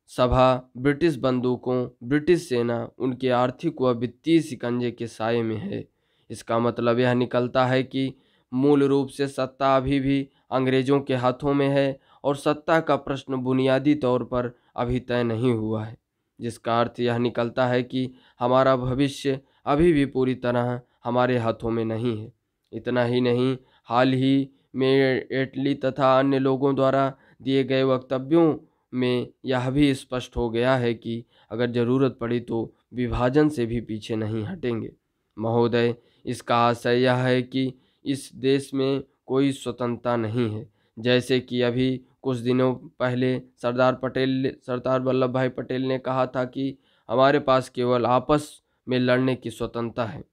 S1: सभा ब्रिटिश बंदूकों, ब्रिटिश सेना, उनके आर्थिक व वित्तीय शिकंजे के साये में है। इसका मतलब यह निकलता है कि मूल रूप से सत्ता अभी भी अंग्रेजों के हाथों में है और सत्ता का प्रश्न बुनियादी तौर पर अभी तय नहीं हुआ है, जिसका अर्थ यह निकलता है कि हमारा भविष्य अभी भी पूरी तरह हमारे हाथों में नहीं है। इतना ही नहीं, हाल ही में एटली तथा अन्य लोगों द्वारा दिए गए वक्तव्यों में यह भी स्पष्ट हो गया है कि अगर ज़रूरत पड़ी तो विभाजन से भी पीछे नहीं हटेंगे। महोदय, इसका आशय यह है कि इस देश में कोई स्वतंत्रता नहीं है। जैसे कि अभी कुछ दिनों पहले सरदार वल्लभ भाई पटेल ने कहा था कि हमारे पास केवल आपस में लड़ने की स्वतंत्रता है,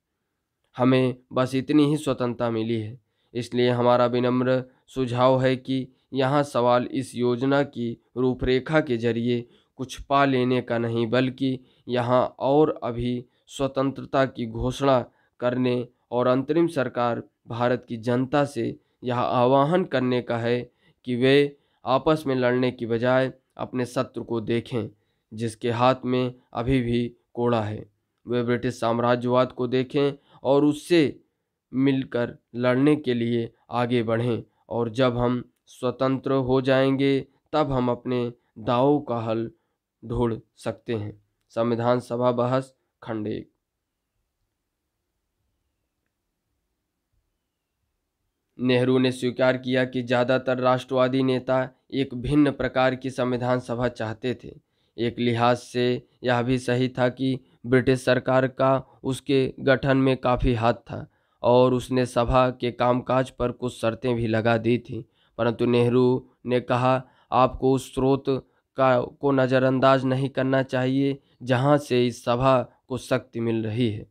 S1: हमें बस इतनी ही स्वतंत्रता मिली है। इसलिए हमारा विनम्र सुझाव है कि यहाँ सवाल इस योजना की रूपरेखा के जरिए कुछ पा लेने का नहीं, बल्कि यहाँ और अभी स्वतंत्रता की घोषणा करने और अंतरिम सरकार भारत की जनता से यह आह्वान करने का है कि वे आपस में लड़ने की बजाय अपने शत्रु को देखें जिसके हाथ में अभी भी कोड़ा है। वे ब्रिटिश साम्राज्यवाद को देखें और उससे मिलकर लड़ने के लिए आगे बढ़ें और जब हम स्वतंत्र हो जाएंगे तब हम अपने दावों का हल ढूंढ सकते हैं। संविधान सभा बहस खंड 1। नेहरू ने स्वीकार किया कि ज़्यादातर राष्ट्रवादी नेता एक भिन्न प्रकार की संविधान सभा चाहते थे। एक लिहाज से यह भी सही था कि ब्रिटिश सरकार का उसके गठन में काफ़ी हाथ था और उसने सभा के कामकाज पर कुछ शर्तें भी लगा दी थीं, परंतु नेहरू ने कहा, आपको उस स्रोत को नज़रअंदाज नहीं करना चाहिए जहां से इस सभा को शक्ति मिल रही है।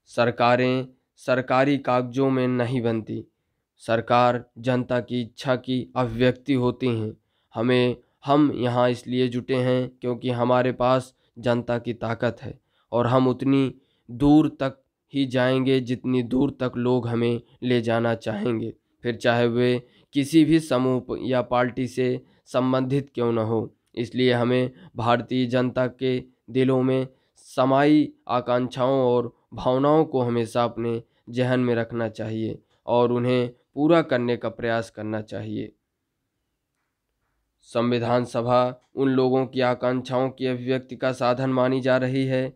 S1: सरकारें सरकारी कागजों में नहीं बनती, सरकार जनता की इच्छा की अभिव्यक्ति होती हैं। हम यहाँ इसलिए जुटे हैं क्योंकि हमारे पास जनता की ताकत है और हम उतनी दूर तक ही जाएंगे जितनी दूर तक लोग हमें ले जाना चाहेंगे, फिर चाहे वे किसी भी समूह या पार्टी से संबंधित क्यों न हो। इसलिए हमें भारतीय जनता के दिलों में समाई आकांक्षाओं और भावनाओं को हमेशा अपने जहन में रखना चाहिए और उन्हें पूरा करने का प्रयास करना चाहिए। संविधान सभा उन लोगों की आकांक्षाओं की अभिव्यक्ति का साधन मानी जा रही है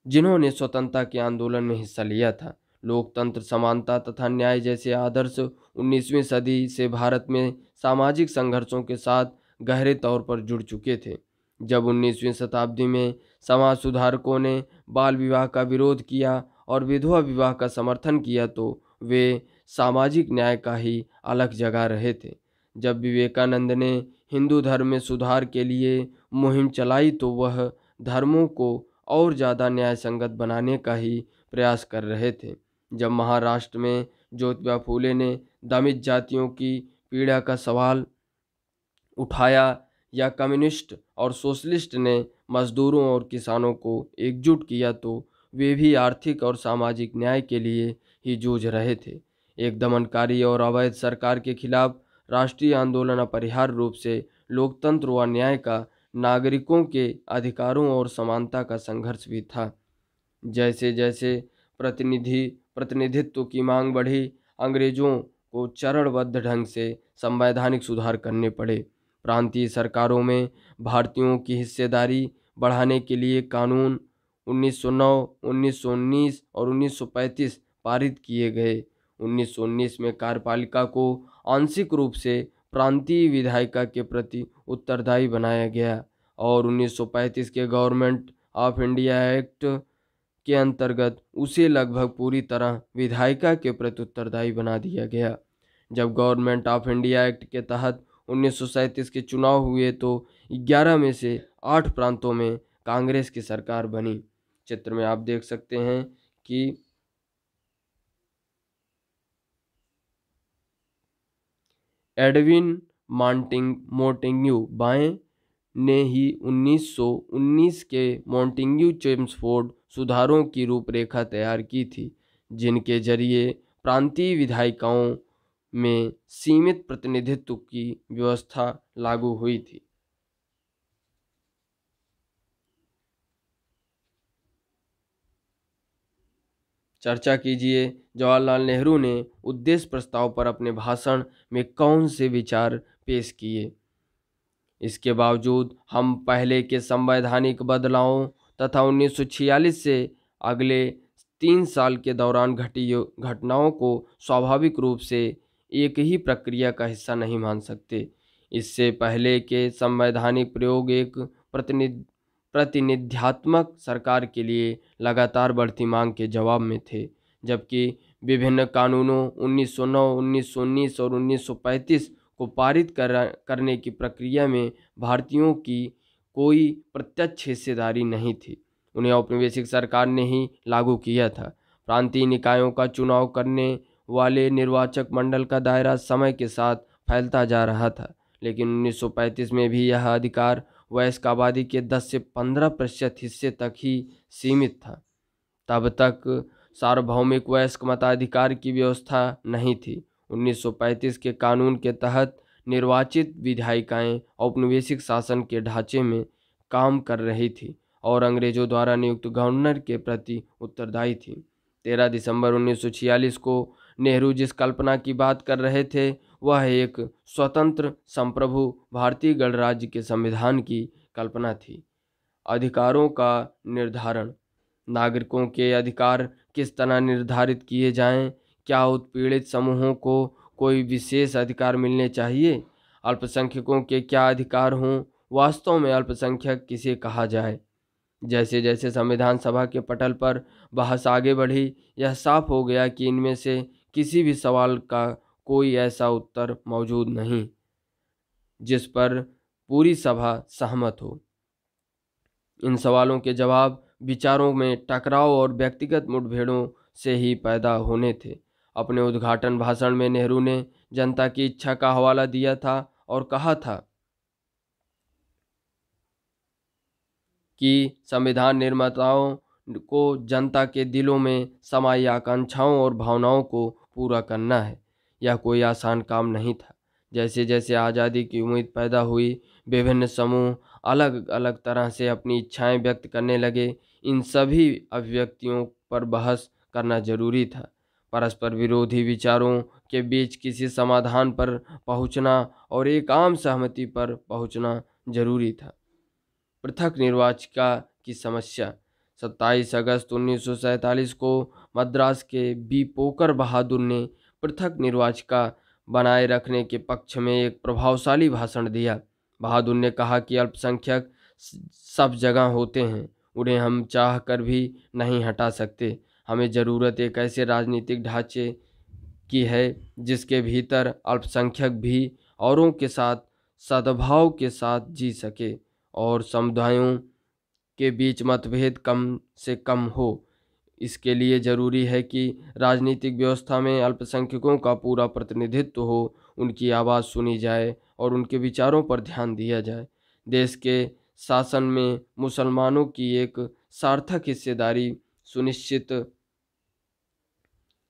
S1: जिन्होंने स्वतंत्रता के आंदोलन में हिस्सा लिया था। लोकतंत्र, समानता तथा न्याय जैसे आदर्श 19वीं सदी से भारत में सामाजिक संघर्षों के साथ गहरे तौर पर जुड़ चुके थे। जब 19वीं शताब्दी में समाज सुधारकों ने बाल विवाह का विरोध किया और विधवा विवाह का समर्थन किया तो वे सामाजिक न्याय का ही अलग जगा रहे थे। जब विवेकानंद ने हिंदू धर्म में सुधार के लिए मुहिम चलाई तो वह धर्मों को और ज़्यादा न्याय संगत बनाने का ही प्रयास कर रहे थे। जब महाराष्ट्र में ज्योतिबा फूले ने दलित जातियों की पीड़ा का सवाल उठाया या कम्युनिस्ट और सोशलिस्ट ने मजदूरों और किसानों को एकजुट किया तो वे भी आर्थिक और सामाजिक न्याय के लिए ही जूझ रहे थे। एक दमनकारी और अवैध सरकार के खिलाफ राष्ट्रीय आंदोलन अपरिहार्य रूप से लोकतंत्र व न्याय का, नागरिकों के अधिकारों और समानता का संघर्ष भी था। जैसे जैसे प्रतिनिधित्व की मांग बढ़ी, अंग्रेजों को चरणबद्ध ढंग से संवैधानिक सुधार करने पड़े। प्रांतीय सरकारों में भारतीयों की हिस्सेदारी बढ़ाने के लिए कानून 1909, 1919 और 1935 पारित किए गए। 1919 में कार्यपालिका को आंशिक रूप से प्रांतीय विधायिका के प्रति उत्तरदायी बनाया गया और 1935 के गवर्नमेंट ऑफ इंडिया एक्ट के अंतर्गत उसे लगभग पूरी तरह विधायिका के प्रति उत्तरदायी बना दिया गया। जब गवर्नमेंट ऑफ इंडिया एक्ट के तहत 1937 के चुनाव हुए तो 11 में से 8 प्रांतों में कांग्रेस की सरकार बनी। चित्र में आप देख सकते हैं कि एडविन मोंटेग्यू बाएं ने ही 1919 के मोंटेग्यू-चेम्सफोर्ड सुधारों की रूपरेखा तैयार की थी, जिनके जरिए प्रांतीय विधायिकाओं में सीमित प्रतिनिधित्व की व्यवस्था लागू हुई थी। चर्चा कीजिए, जवाहरलाल नेहरू ने उद्देश्य प्रस्ताव पर अपने भाषण में कौन से विचार पेश किए। इसके बावजूद हम पहले के संवैधानिक बदलावों तथा 1946 से अगले 3 साल के दौरान घटी घटनाओं को स्वाभाविक रूप से एक ही प्रक्रिया का हिस्सा नहीं मान सकते। इससे पहले के संवैधानिक प्रयोग एक प्रतिनिध्यात्मक सरकार के लिए लगातार बढ़ती मांग के जवाब में थे, जबकि विभिन्न कानूनों 1909, 1919 और 1935 को पारित करने की प्रक्रिया में भारतीयों की कोई प्रत्यक्ष हिस्सेदारी नहीं थी। उन्हें औपनिवेशिक सरकार ने ही लागू किया था। प्रांतीय निकायों का चुनाव करने वाले निर्वाचक मंडल का दायरा समय के साथ फैलता जा रहा था, लेकिन 1935 में भी यह अधिकार वयस्क आबादी के 10 से 15% हिस्से तक ही सीमित था। तब तक सार्वभौमिक वयस्क मताधिकार की व्यवस्था नहीं थी। 1935 के कानून के तहत निर्वाचित विधायिकाएं औपनिवेशिक शासन के ढांचे में काम कर रही थी और अंग्रेजों द्वारा नियुक्त गवर्नर के प्रति उत्तरदायी थी। 13 दिसंबर 1946 को नेहरू जिस कल्पना की बात कर रहे थे वह एक स्वतंत्र संप्रभु भारतीय गणराज्य के संविधान की कल्पना थी। अधिकारों का निर्धारण, नागरिकों के अधिकार किस तरह निर्धारित किए जाएं, क्या उत्पीड़ित समूहों को कोई विशेष अधिकार मिलने चाहिए, अल्पसंख्यकों के क्या अधिकार हों, वास्तव में अल्पसंख्यक किसे कहा जाए। जैसे जैसे संविधान सभा के पटल पर बहस आगे बढ़ी, यह साफ हो गया कि इनमें से किसी भी सवाल का कोई ऐसा उत्तर मौजूद नहीं जिस पर पूरी सभा सहमत हो। इन सवालों के जवाब विचारों में टकराव और व्यक्तिगत मुठभेड़ों से ही पैदा होने थे। अपने उद्घाटन भाषण में नेहरू ने जनता की इच्छा का हवाला दिया था और कहा था कि संविधान निर्माताओं को जनता के दिलों में समाई आकांक्षाओं और भावनाओं को पूरा करना है। यह कोई आसान काम नहीं था। जैसे जैसे आज़ादी की उम्मीद पैदा हुई, विभिन्न समूह अलग अलग तरह से अपनी इच्छाएं व्यक्त करने लगे। इन सभी अभिव्यक्तियों पर बहस करना जरूरी था। परस्पर विरोधी विचारों के बीच किसी समाधान पर पहुंचना और एक आम सहमति पर पहुंचना जरूरी था। पृथक निर्वाचिका की समस्या। 27 अगस्त 1947 को मद्रास के बी पोकर बहादुर ने पृथक निर्वाचिका बनाए रखने के पक्ष में एक प्रभावशाली भाषण दिया। बहादुर ने कहा कि अल्पसंख्यक सब जगह होते हैं, उन्हें हम चाह कर भी नहीं हटा सकते। हमें ज़रूरत एक ऐसे राजनीतिक ढांचे की है जिसके भीतर अल्पसंख्यक भी औरों के साथ सद्भाव के साथ जी सके और समुदायों के बीच मतभेद कम से कम हो। इसके लिए ज़रूरी है कि राजनीतिक व्यवस्था में अल्पसंख्यकों का पूरा प्रतिनिधित्व हो, उनकी आवाज़ सुनी जाए और उनके विचारों पर ध्यान दिया जाए। देश के शासन में मुसलमानों की एक सार्थक हिस्सेदारी सुनिश्चित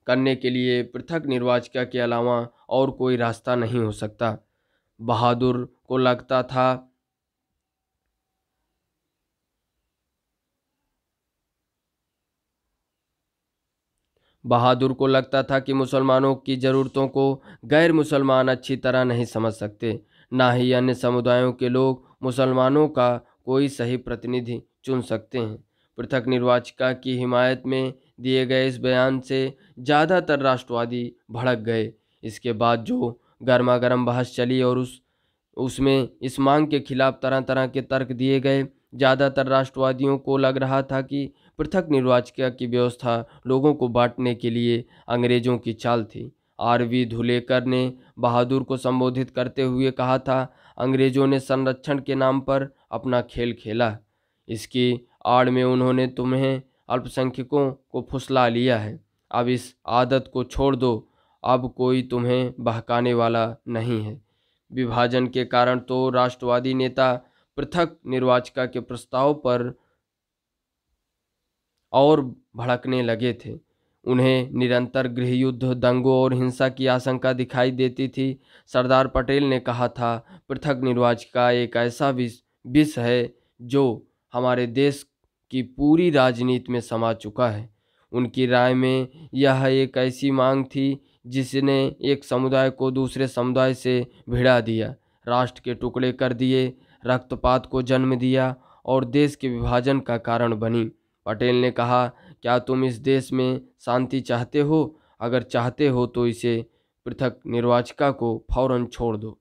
S1: करने के लिए पृथक निर्वाचिका के अलावा और कोई रास्ता नहीं हो सकता। बहादुर को लगता था बहादुर को लगता था कि मुसलमानों की ज़रूरतों को गैर मुसलमान अच्छी तरह नहीं समझ सकते, ना ही अन्य समुदायों के लोग मुसलमानों का कोई सही प्रतिनिधि चुन सकते हैं। पृथक निर्वाचिका की हिमायत में दिए गए इस बयान से ज़्यादातर राष्ट्रवादी भड़क गए। इसके बाद जो गर्मा गर्म बहस चली और उसमें इस मांग के खिलाफ तरह तरह के तर्क दिए गए। ज़्यादातर राष्ट्रवादियों को लग रहा था कि पृथक निर्वाचिका की व्यवस्था लोगों को बांटने के लिए अंग्रेजों की चाल थी। आर.वी. धुलेकर ने बहादुर को संबोधित करते हुए कहा था, अंग्रेजों ने संरक्षण के नाम पर अपना खेल खेला। इसकी आड़ में उन्होंने तुम्हें अल्पसंख्यकों को फुसला लिया है। अब इस आदत को छोड़ दो। अब कोई तुम्हें बहकाने वाला नहीं है। विभाजन के कारण तो राष्ट्रवादी नेता पृथक निर्वाचिका के प्रस्ताव पर और भड़कने लगे थे। उन्हें निरंतर गृहयुद्ध, दंगों और हिंसा की आशंका दिखाई देती थी। सरदार पटेल ने कहा था, पृथक निर्वाचिका एक ऐसा विष है जो हमारे देश की पूरी राजनीति में समा चुका है। उनकी राय में यह एक ऐसी मांग थी जिसने एक समुदाय को दूसरे समुदाय से भिड़ा दिया, राष्ट्र के टुकड़े कर दिए, रक्तपात को जन्म दिया और देश के विभाजन का कारण बनी। पटेल ने कहा, क्या तुम इस देश में शांति चाहते हो? अगर चाहते हो तो इसे पृथक निर्वाचिका को फौरन छोड़ दो।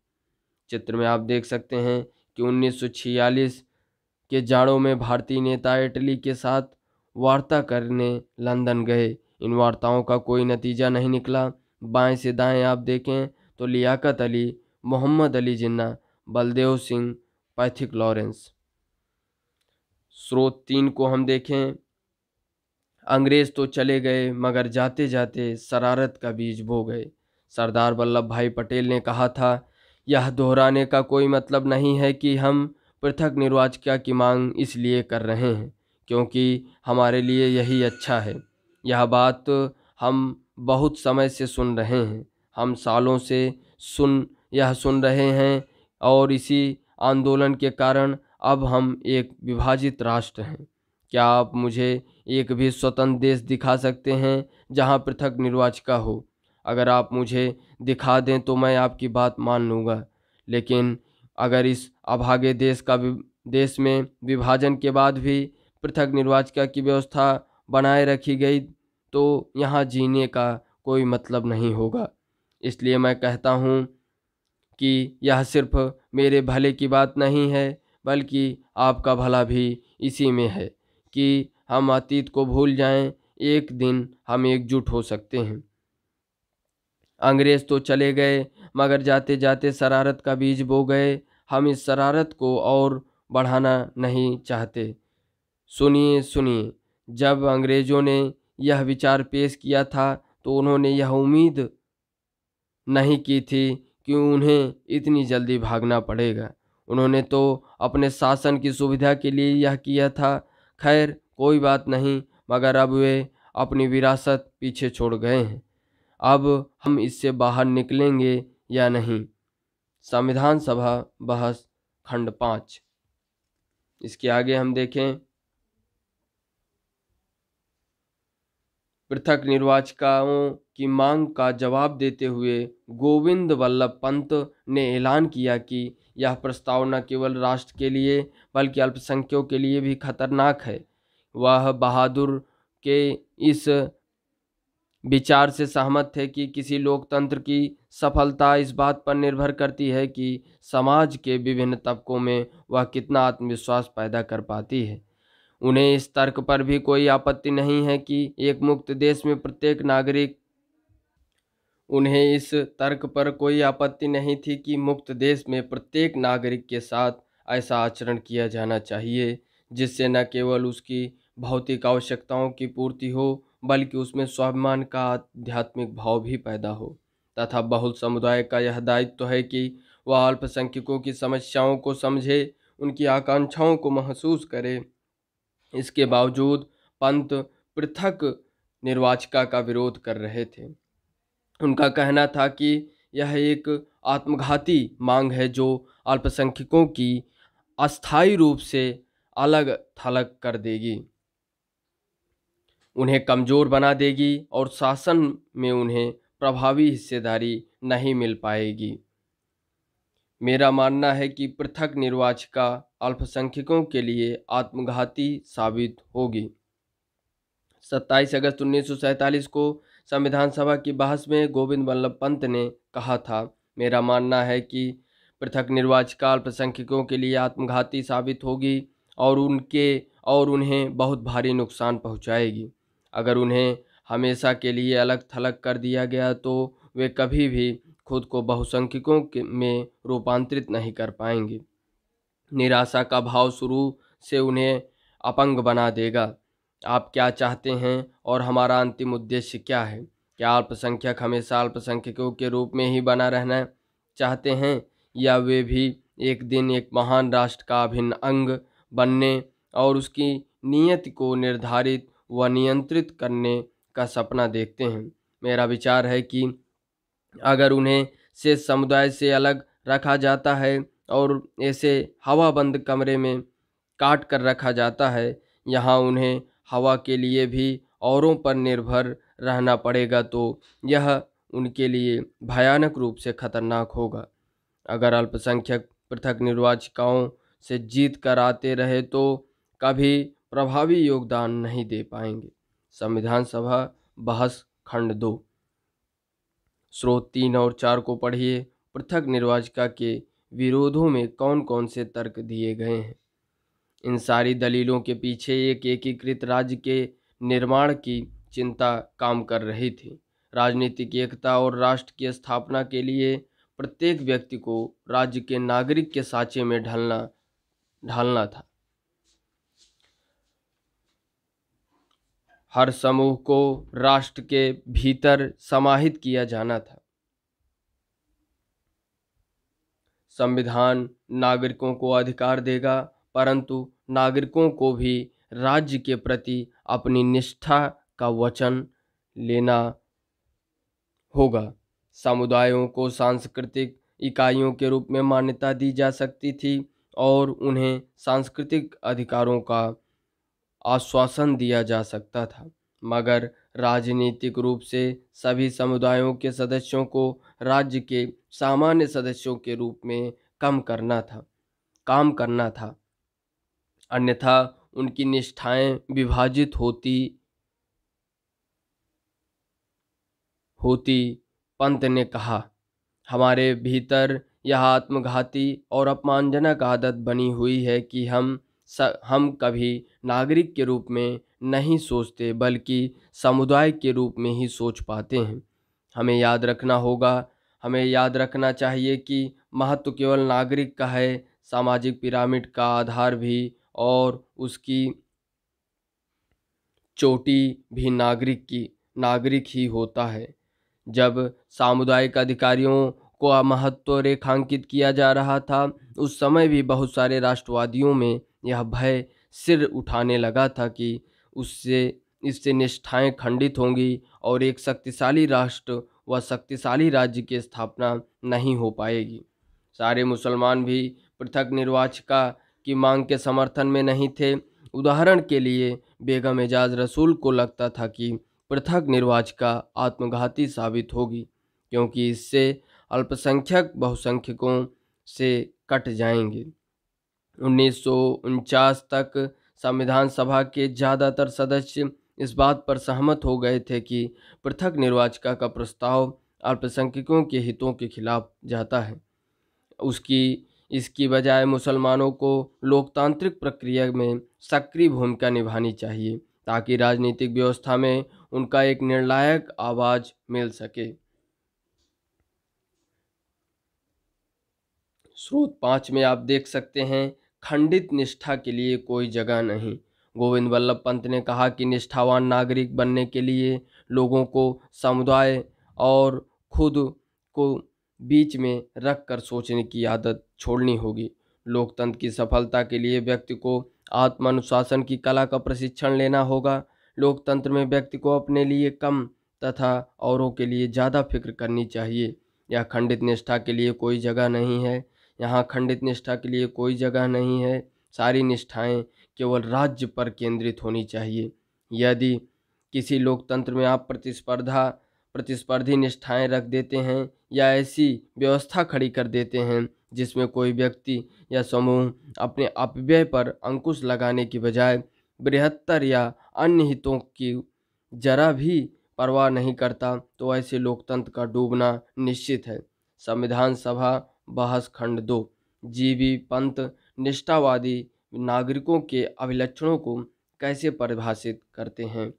S1: चित्र में आप देख सकते हैं कि 1946 के जाड़ों में भारतीय नेता इटली के साथ वार्ता करने लंदन गए। इन वार्ताओं का कोई नतीजा नहीं निकला। बाएं से दाएं आप देखें तो लियाकत अली, मोहम्मद अली जिन्ना, बलदेव सिंह, पैथिक लॉरेंस। स्रोत 3 को हम देखें, अंग्रेज तो चले गए मगर जाते जाते शरारत का बीज बो गए। सरदार वल्लभ भाई पटेल ने कहा था, यह दोहराने का कोई मतलब नहीं है कि हम पृथक निर्वाचिका की मांग इसलिए कर रहे हैं क्योंकि हमारे लिए यही अच्छा है। यह बात हम बहुत समय से सुन रहे हैं, हम सालों से सुन रहे हैं और इसी आंदोलन के कारण अब हम एक विभाजित राष्ट्र हैं। क्या आप मुझे एक भी स्वतंत्र देश दिखा सकते हैं जहां पृथक निर्वाचिका हो? अगर आप मुझे दिखा दें तो मैं आपकी बात मान लूँगा, लेकिन अगर इस अभागे देश में विभाजन के बाद भी पृथक निर्वाचिका की व्यवस्था बनाए रखी गई तो यहाँ जीने का कोई मतलब नहीं होगा। इसलिए मैं कहता हूँ कि यह सिर्फ मेरे भले की बात नहीं है बल्कि आपका भला भी इसी में है कि हम अतीत को भूल जाएं। एक दिन हम एकजुट हो सकते हैं। अंग्रेज तो चले गए, मगर जाते जाते शरारत का बीज बो गए। हम इस शरारत को और बढ़ाना नहीं चाहते। सुनिए सुनिए, जब अंग्रेजों ने यह विचार पेश किया था तो उन्होंने यह उम्मीद नहीं की थी कि उन्हें इतनी जल्दी भागना पड़ेगा। उन्होंने तो अपने शासन की सुविधा के लिए यह किया था। खैर कोई बात नहीं, मगर अब वे अपनी विरासत पीछे छोड़ गए हैं। अब हम इससे बाहर निकलेंगे या नहीं। संविधान सभा बहस खंड 5। इसके आगे हम देखें, पृथक निर्वाचिकाओं की मांग का जवाब देते हुए गोविंद वल्लभ पंत ने ऐलान किया कि यह प्रस्ताव न केवल राष्ट्र के लिए बल्कि अल्पसंख्यकों के लिए भी खतरनाक है। वह बहादुर के इस विचार से सहमत थे कि किसी लोकतंत्र की सफलता इस बात पर निर्भर करती है कि समाज के विभिन्न तबकों में वह कितना आत्मविश्वास पैदा कर पाती है। उन्हें इस तर्क पर भी कोई आपत्ति नहीं है कि एक मुक्त देश में प्रत्येक नागरिक उन्हें इस तर्क पर कोई आपत्ति नहीं थी कि मुक्त देश में प्रत्येक नागरिक के साथ ऐसा आचरण किया जाना चाहिए जिससे न केवल उसकी भौतिक आवश्यकताओं की पूर्ति हो बल्कि उसमें स्वाभिमान का आध्यात्मिक भाव भी पैदा हो। तथा बहुल समुदाय का यह दायित्व है कि वह अल्पसंख्यकों की समस्याओं को समझे, उनकी आकांक्षाओं को महसूस करे। इसके बावजूद पंत पृथक निर्वाचिका का विरोध कर रहे थे। उनका कहना था कि यह एक आत्मघाती मांग है जो अल्पसंख्यकों की अस्थायी रूप से अलग थलग कर देगी, उन्हें कमज़ोर बना देगी और शासन में उन्हें प्रभावी हिस्सेदारी नहीं मिल पाएगी। मेरा मानना है कि पृथक निर्वाचिका अल्पसंख्यकों के लिए आत्मघाती साबित होगी। 27 अगस्त 1947 को संविधान सभा की बहस में गोविंद वल्लभ पंत ने कहा था, मेरा मानना है कि पृथक निर्वाचिका अल्पसंख्यकों के लिए आत्मघाती साबित होगी और उन्हें बहुत भारी नुकसान पहुंचाएगी। अगर उन्हें हमेशा के लिए अलग थलग कर दिया गया तो वे कभी भी खुद को बहुसंख्यकों में रूपांतरित नहीं कर पाएंगे। निराशा का भाव शुरू से उन्हें अपंग बना देगा। आप क्या चाहते हैं और हमारा अंतिम उद्देश्य क्या है? क्या अल्पसंख्यक हमेशा अल्पसंख्यकों के रूप में ही बना रहना चाहते हैं या वे भी एक दिन एक महान राष्ट्र का अभिन्न अंग बनने और उसकी नियति को निर्धारित व नियंत्रित करने का सपना देखते हैं? मेरा विचार है कि अगर उन्हें शेष समुदाय से अलग रखा जाता है और ऐसे हवाबंद कमरे में काट कर रखा जाता है, यहाँ उन्हें हवा के लिए भी औरों पर निर्भर रहना पड़ेगा, तो यह उनके लिए भयानक रूप से खतरनाक होगा। अगर अल्पसंख्यक पृथक निर्वाचिकाओं से जीत कर आते रहे तो कभी प्रभावी योगदान नहीं दे पाएंगे। संविधान सभा बहस खंड 2। स्रोत 3 और 4 को पढ़िए। पृथक निर्वाचिका के विरोधों में कौन कौन से तर्क दिए गए हैं? इन सारी दलीलों के पीछे एक एकीकृत राज्य के निर्माण की चिंता काम कर रही थी। राजनीतिक एकता और राष्ट्र की स्थापना के लिए प्रत्येक व्यक्ति को राज्य के नागरिक के साँचे में ढालना था। हर समूह को राष्ट्र के भीतर समाहित किया जाना था। संविधान नागरिकों को अधिकार देगा, परंतु नागरिकों को भी राज्य के प्रति अपनी निष्ठा का वचन लेना होगा। समुदायों को सांस्कृतिक इकाइयों के रूप में मान्यता दी जा सकती थी और उन्हें सांस्कृतिक अधिकारों का आश्वासन दिया जा सकता था, मगर राजनीतिक रूप से सभी समुदायों के सदस्यों को राज्य के सामान्य सदस्यों के रूप में काम करना था, अन्यथा उनकी निष्ठाएं विभाजित होती। पंत ने कहा, हमारे भीतर यह आत्मघाती और अपमानजनक आदत बनी हुई है कि हम कभी नागरिक के रूप में नहीं सोचते बल्कि समुदाय के रूप में ही सोच पाते हैं। हमें याद रखना चाहिए कि महत्व केवल नागरिक का है, सामाजिक पिरामिड का आधार भी और उसकी चोटी भी नागरिक ही होता है। जब सामुदायिक अधिकारियों को महत्व रेखांकित किया जा रहा था, उस समय भी बहुत सारे राष्ट्रवादियों में यह भय सिर उठाने लगा था कि उससे इससे निष्ठाएं खंडित होंगी और एक शक्तिशाली राष्ट्र व शक्तिशाली राज्य की स्थापना नहीं हो पाएगी। सारे मुसलमान भी पृथक निर्वाचिका की मांग के समर्थन में नहीं थे। उदाहरण के लिए बेगम एजाज रसूल को लगता था कि पृथक निर्वाचिका आत्मघाती साबित होगी, क्योंकि इससे अल्पसंख्यक बहुसंख्यकों से कट जाएंगे। 1949 तक संविधान सभा के ज़्यादातर सदस्य इस बात पर सहमत हो गए थे कि पृथक निर्वाचिका का प्रस्ताव अल्पसंख्यकों के हितों के खिलाफ जाता है। इसकी बजाय मुसलमानों को लोकतांत्रिक प्रक्रिया में सक्रिय भूमिका निभानी चाहिए, ताकि राजनीतिक व्यवस्था में उनका एक निर्णायक आवाज मिल सके। स्रोत 5 में आप देख सकते हैं, खंडित निष्ठा के लिए कोई जगह नहीं। गोविंद वल्लभ पंत ने कहा कि निष्ठावान नागरिक बनने के लिए लोगों को समुदाय और खुद को बीच में रखकर सोचने की आदत छोड़नी होगी। लोकतंत्र की सफलता के लिए व्यक्ति को आत्मानुशासन की कला का प्रशिक्षण लेना होगा। लोकतंत्र में व्यक्ति को अपने लिए कम तथा औरों के लिए ज़्यादा फिक्र करनी चाहिए। यह खंडित निष्ठा के लिए कोई जगह नहीं है। यहाँ खंडित निष्ठा के लिए कोई जगह नहीं है। सारी निष्ठाएं केवल राज्य पर केंद्रित होनी चाहिए। यदि किसी लोकतंत्र में आप प्रतिस्पर्धी निष्ठाएं रख देते हैं या ऐसी व्यवस्था खड़ी कर देते हैं जिसमें कोई व्यक्ति या समूह अपने अपव्यय पर अंकुश लगाने की बजाय बृहत्तर या अन्य हितों की जरा भी परवाह नहीं करता, तो ऐसे लोकतंत्र का डूबना निश्चित है। संविधान सभा बहस खंड 2। जीबी पंत निष्ठावादी नागरिकों के अभिलक्षणों को कैसे परिभाषित करते हैं?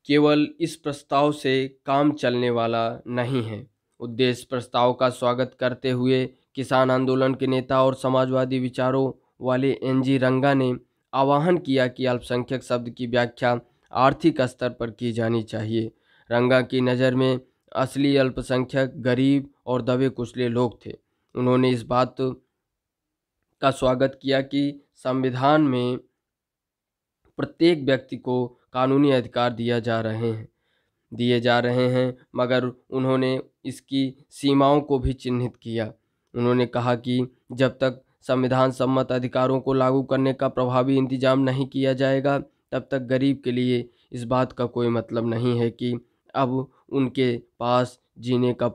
S1: केवल इस प्रस्ताव से काम चलने वाला नहीं है। उद्देश्य प्रस्ताव का स्वागत करते हुए किसान आंदोलन के नेता और समाजवादी विचारों वाले एनजी रंगा ने आह्वान किया कि अल्पसंख्यक शब्द की व्याख्या आर्थिक स्तर पर की जानी चाहिए। रंगा की नज़र में असली अल्पसंख्यक गरीब और दबे कुचले लोग थे। उन्होंने इस बात का स्वागत किया कि संविधान में प्रत्येक व्यक्ति को कानूनी अधिकार दिए जा रहे हैं, मगर उन्होंने इसकी सीमाओं को भी चिन्हित किया। उन्होंने कहा कि जब तक संविधान सम्मत अधिकारों को लागू करने का प्रभावी इंतजाम नहीं किया जाएगा, तब तक गरीब के लिए इस बात का कोई मतलब नहीं है कि अब उनके पास जीने का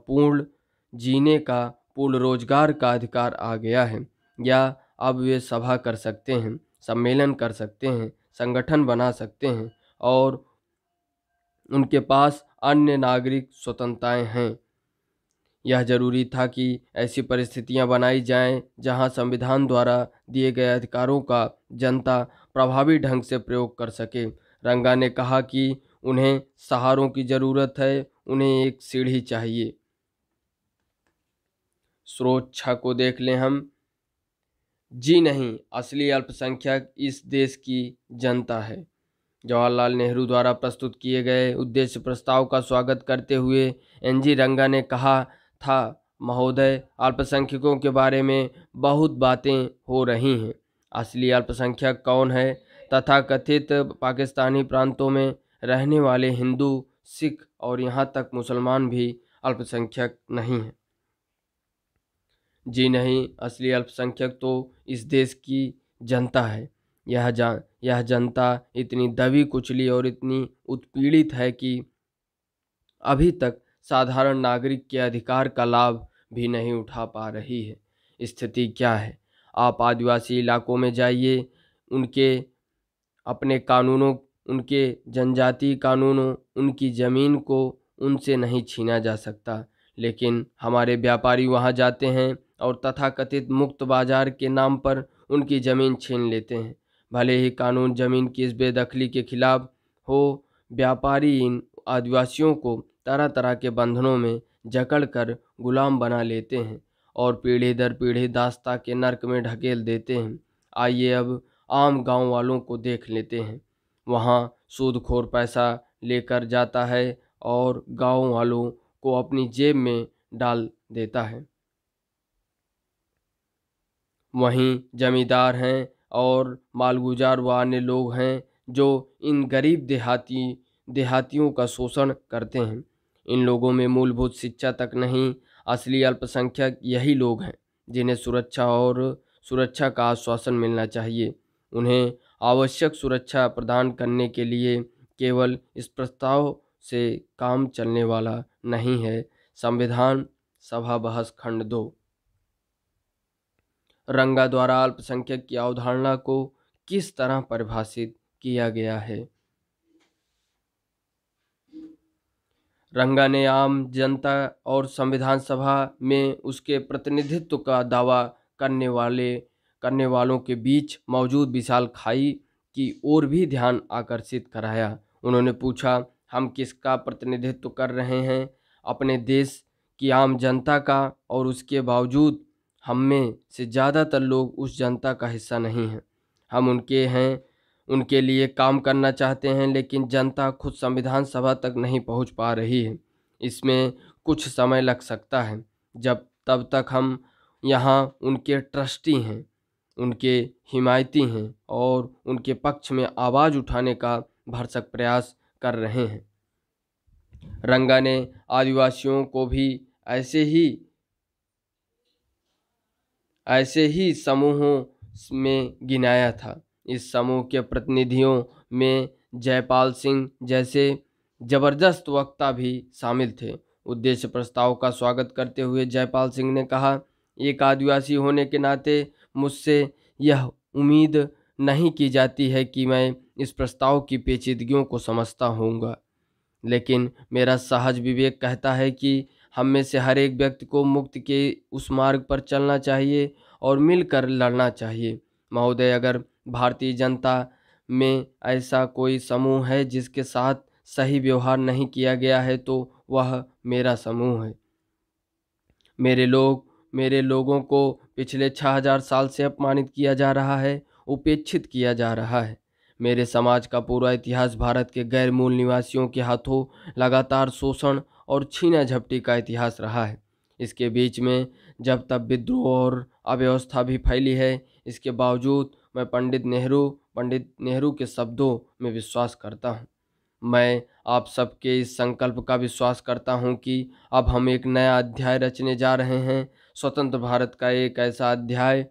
S1: पूर्ण रोजगार का अधिकार आ गया है, या अब वे सभा कर सकते हैं, सम्मेलन कर सकते हैं, संगठन बना सकते हैं और उनके पास अन्य नागरिक स्वतंत्रताएं हैं। यह जरूरी था कि ऐसी परिस्थितियां बनाई जाएं जहां संविधान द्वारा दिए गए अधिकारों का जनता प्रभावी ढंग से प्रयोग कर सके। रंगा ने कहा कि उन्हें सहारों की ज़रूरत है, उन्हें एक सीढ़ी चाहिए। स्रोत 6 को देख लें हम। जी नहीं, असली अल्पसंख्यक इस देश की जनता है। जवाहरलाल नेहरू द्वारा प्रस्तुत किए गए उद्देश्य प्रस्ताव का स्वागत करते हुए एनजी रंगा ने कहा था, महोदय, अल्पसंख्यकों के बारे में बहुत बातें हो रही हैं। असली अल्पसंख्यक कौन है? तथाकथित पाकिस्तानी प्रांतों में रहने वाले हिंदू, सिख और यहाँ तक मुसलमान भी अल्पसंख्यक नहीं हैं। जी नहीं, असली अल्पसंख्यक तो इस देश की जनता है। यह जनता इतनी दबी कुचली और इतनी उत्पीड़ित है कि अभी तक साधारण नागरिक के अधिकार का लाभ भी नहीं उठा पा रही है। स्थिति क्या है? आप आदिवासी इलाकों में जाइए, उनके जनजातीय कानूनों, उनकी ज़मीन को उनसे नहीं छीना जा सकता, लेकिन हमारे व्यापारी वहां जाते हैं और तथाकथित मुक्त बाजार के नाम पर उनकी ज़मीन छीन लेते हैं। भले ही कानून ज़मीन की इस बेदखली के खिलाफ हो, व्यापारी इन आदिवासियों को तरह तरह के बंधनों में जकड़कर गुलाम बना लेते हैं और पीढ़ी दर पीढ़ी दास्ता के नर्क में ढकेल देते हैं। आइए अब आम गांव वालों को देख लेते हैं। वहां सूदखोर पैसा लेकर जाता है और गांव वालों को अपनी जेब में डाल देता है। वहीं जमींदार हैं और मालगुजार व अन्य लोग हैं जो इन गरीब देहातियों का शोषण करते हैं। इन लोगों में मूलभूत शिक्षा तक नहीं। असली अल्पसंख्यक यही लोग हैं जिन्हें सुरक्षा का आश्वासन मिलना चाहिए। उन्हें आवश्यक सुरक्षा प्रदान करने के लिए केवल इस प्रस्ताव से काम चलने वाला नहीं है। संविधान सभा बहस खंड 2। रंगा द्वारा अल्पसंख्यक की अवधारणा को किस तरह परिभाषित किया गया है? रंगा ने आम जनता और संविधान सभा में उसके प्रतिनिधित्व का दावा करने वालों के बीच मौजूद विशाल खाई की ओर भी ध्यान आकर्षित कराया। उन्होंने पूछा, हम किसका प्रतिनिधित्व कर रहे हैं? अपने देश की आम जनता का, और उसके बावजूद हम में से ज़्यादातर लोग उस जनता का हिस्सा नहीं हैं। हम उनके लिए काम करना चाहते हैं, लेकिन जनता खुद संविधान सभा तक नहीं पहुंच पा रही है। इसमें कुछ समय लग सकता है। तब तक हम यहाँ उनके ट्रस्टी हैं, उनके हिमायती हैं और उनके पक्ष में आवाज़ उठाने का भरसक प्रयास कर रहे हैं। रंगा ने आदिवासियों को भी ऐसे ही समूहों में गिनाया था। इस समूह के प्रतिनिधियों में जयपाल सिंह जैसे जबरदस्त वक्ता भी शामिल थे। उद्देश्य प्रस्ताव का स्वागत करते हुए जयपाल सिंह ने कहा, एक आदिवासी होने के नाते मुझसे यह उम्मीद नहीं की जाती है कि मैं इस प्रस्ताव की पेचीदगियों को समझता होऊंगा, लेकिन मेरा सहज विवेक कहता है कि हम में से हर एक व्यक्ति को मुक्ति के उस मार्ग पर चलना चाहिए और मिलकर लड़ना चाहिए। महोदय, अगर भारतीय जनता में ऐसा कोई समूह है जिसके साथ सही व्यवहार नहीं किया गया है तो वह मेरा समूह है। मेरे लोगों को पिछले 6000 साल से अपमानित किया जा रहा है, उपेक्षित किया जा रहा है। मेरे समाज का पूरा इतिहास भारत के गैर मूल निवासियों के हाथों लगातार शोषण और छीना झपटी का इतिहास रहा है। इसके बीच में जब तब विद्रोह और अव्यवस्था भी फैली है। इसके बावजूद मैं पंडित नेहरू के शब्दों में विश्वास करता हूँ। मैं आप सबके इस संकल्प का विश्वास करता हूँ कि अब हम एक नया अध्याय रचने जा रहे हैं, स्वतंत्र भारत का एक ऐसा अध्याय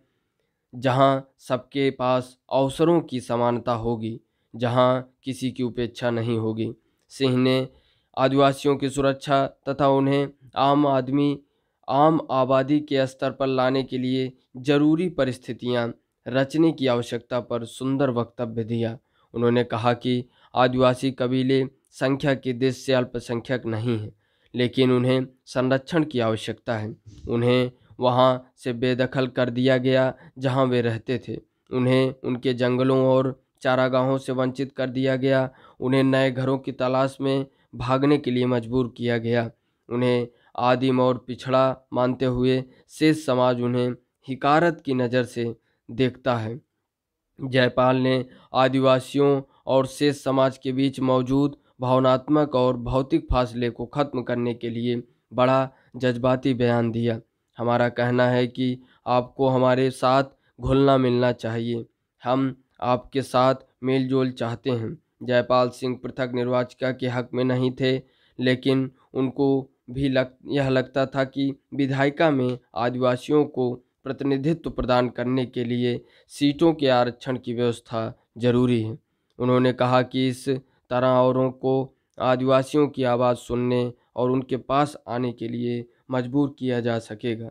S1: जहाँ सबके पास अवसरों की समानता होगी, जहाँ किसी की उपेक्षा नहीं होगी। सिंह ने आदिवासियों की सुरक्षा तथा उन्हें आम आबादी के स्तर पर लाने के लिए जरूरी परिस्थितियां रचने की आवश्यकता पर सुंदर वक्तव्य दिया। उन्होंने कहा कि आदिवासी कबीले संख्या की दृष्टि से अल्पसंख्यक नहीं हैं, लेकिन उन्हें संरक्षण की आवश्यकता है। उन्हें वहां से बेदखल कर दिया गया जहां वे रहते थे। उन्हें उनके जंगलों और चारागाहों से वंचित कर दिया गया। उन्हें नए घरों की तलाश में भागने के लिए मजबूर किया गया। उन्हें आदिम और पिछड़ा मानते हुए शेष समाज उन्हें हिकारत की नज़र से देखता है। जयपाल ने आदिवासियों और शेष समाज के बीच मौजूद भावनात्मक और भौतिक फासले को खत्म करने के लिए बड़ा जज्बाती बयान दिया। हमारा कहना है कि आपको हमारे साथ घुलना मिलना चाहिए। हम आपके साथ मेलजोल चाहते हैं। जयपाल सिंह पृथक निर्वाचिका के हक में नहीं थे, लेकिन उनको भी यह लगता था कि विधायिका में आदिवासियों को प्रतिनिधित्व प्रदान करने के लिए सीटों के आरक्षण की व्यवस्था जरूरी है। उन्होंने कहा कि इस तरह औरों को आदिवासियों की आवाज़ सुनने और उनके पास आने के लिए मजबूर किया जा सकेगा।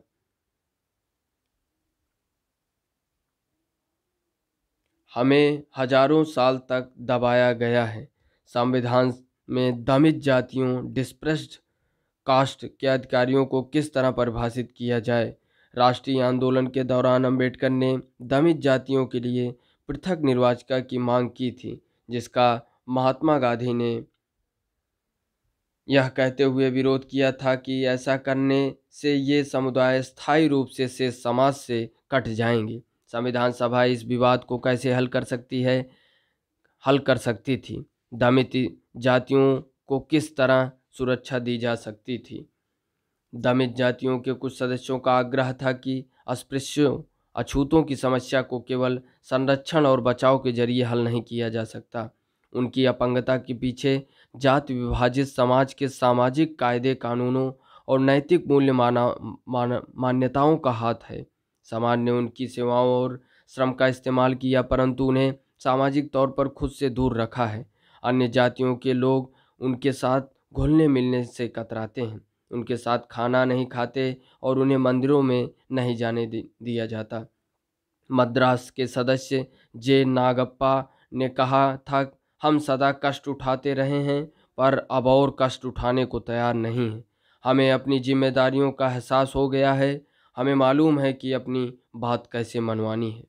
S1: हमें हजारों साल तक दबाया गया है। संविधान में दमित जातियों, डिस्प्रेस्ड कास्ट के अधिकारियों को किस तरह परिभाषित किया जाए। राष्ट्रीय आंदोलन के दौरान अंबेडकर ने दलित जातियों के लिए पृथक निर्वाचिका की मांग की थी, जिसका महात्मा गांधी ने यह कहते हुए विरोध किया था कि ऐसा करने से ये समुदाय स्थायी रूप से समाज से कट जाएंगे। संविधान सभा इस विवाद को कैसे हल कर सकती थी। दलित जातियों को किस तरह सुरक्षा दी जा सकती थी। दलित जातियों के कुछ सदस्यों का आग्रह था कि अस्पृश्यों अछूतों की समस्या को केवल संरक्षण और बचाव के जरिए हल नहीं किया जा सकता। उनकी अपंगता के पीछे जाति विभाजित समाज के सामाजिक कायदे कानूनों और नैतिक मूल्य मान्यताओं का हाथ है। समाज ने उनकी सेवाओं और श्रम का इस्तेमाल किया, परंतु उन्हें सामाजिक तौर पर खुद से दूर रखा है। अन्य जातियों के लोग उनके साथ घुलने मिलने से कतराते हैं, उनके साथ खाना नहीं खाते और उन्हें मंदिरों में नहीं जाने दिया जाता। मद्रास के सदस्य जे नागप्पा ने कहा था, हम सदा कष्ट उठाते रहे हैं पर अब और कष्ट उठाने को तैयार नहीं हैं। हमें अपनी जिम्मेदारियों का एहसास हो गया है, हमें मालूम है कि अपनी बात कैसे मनवानी है।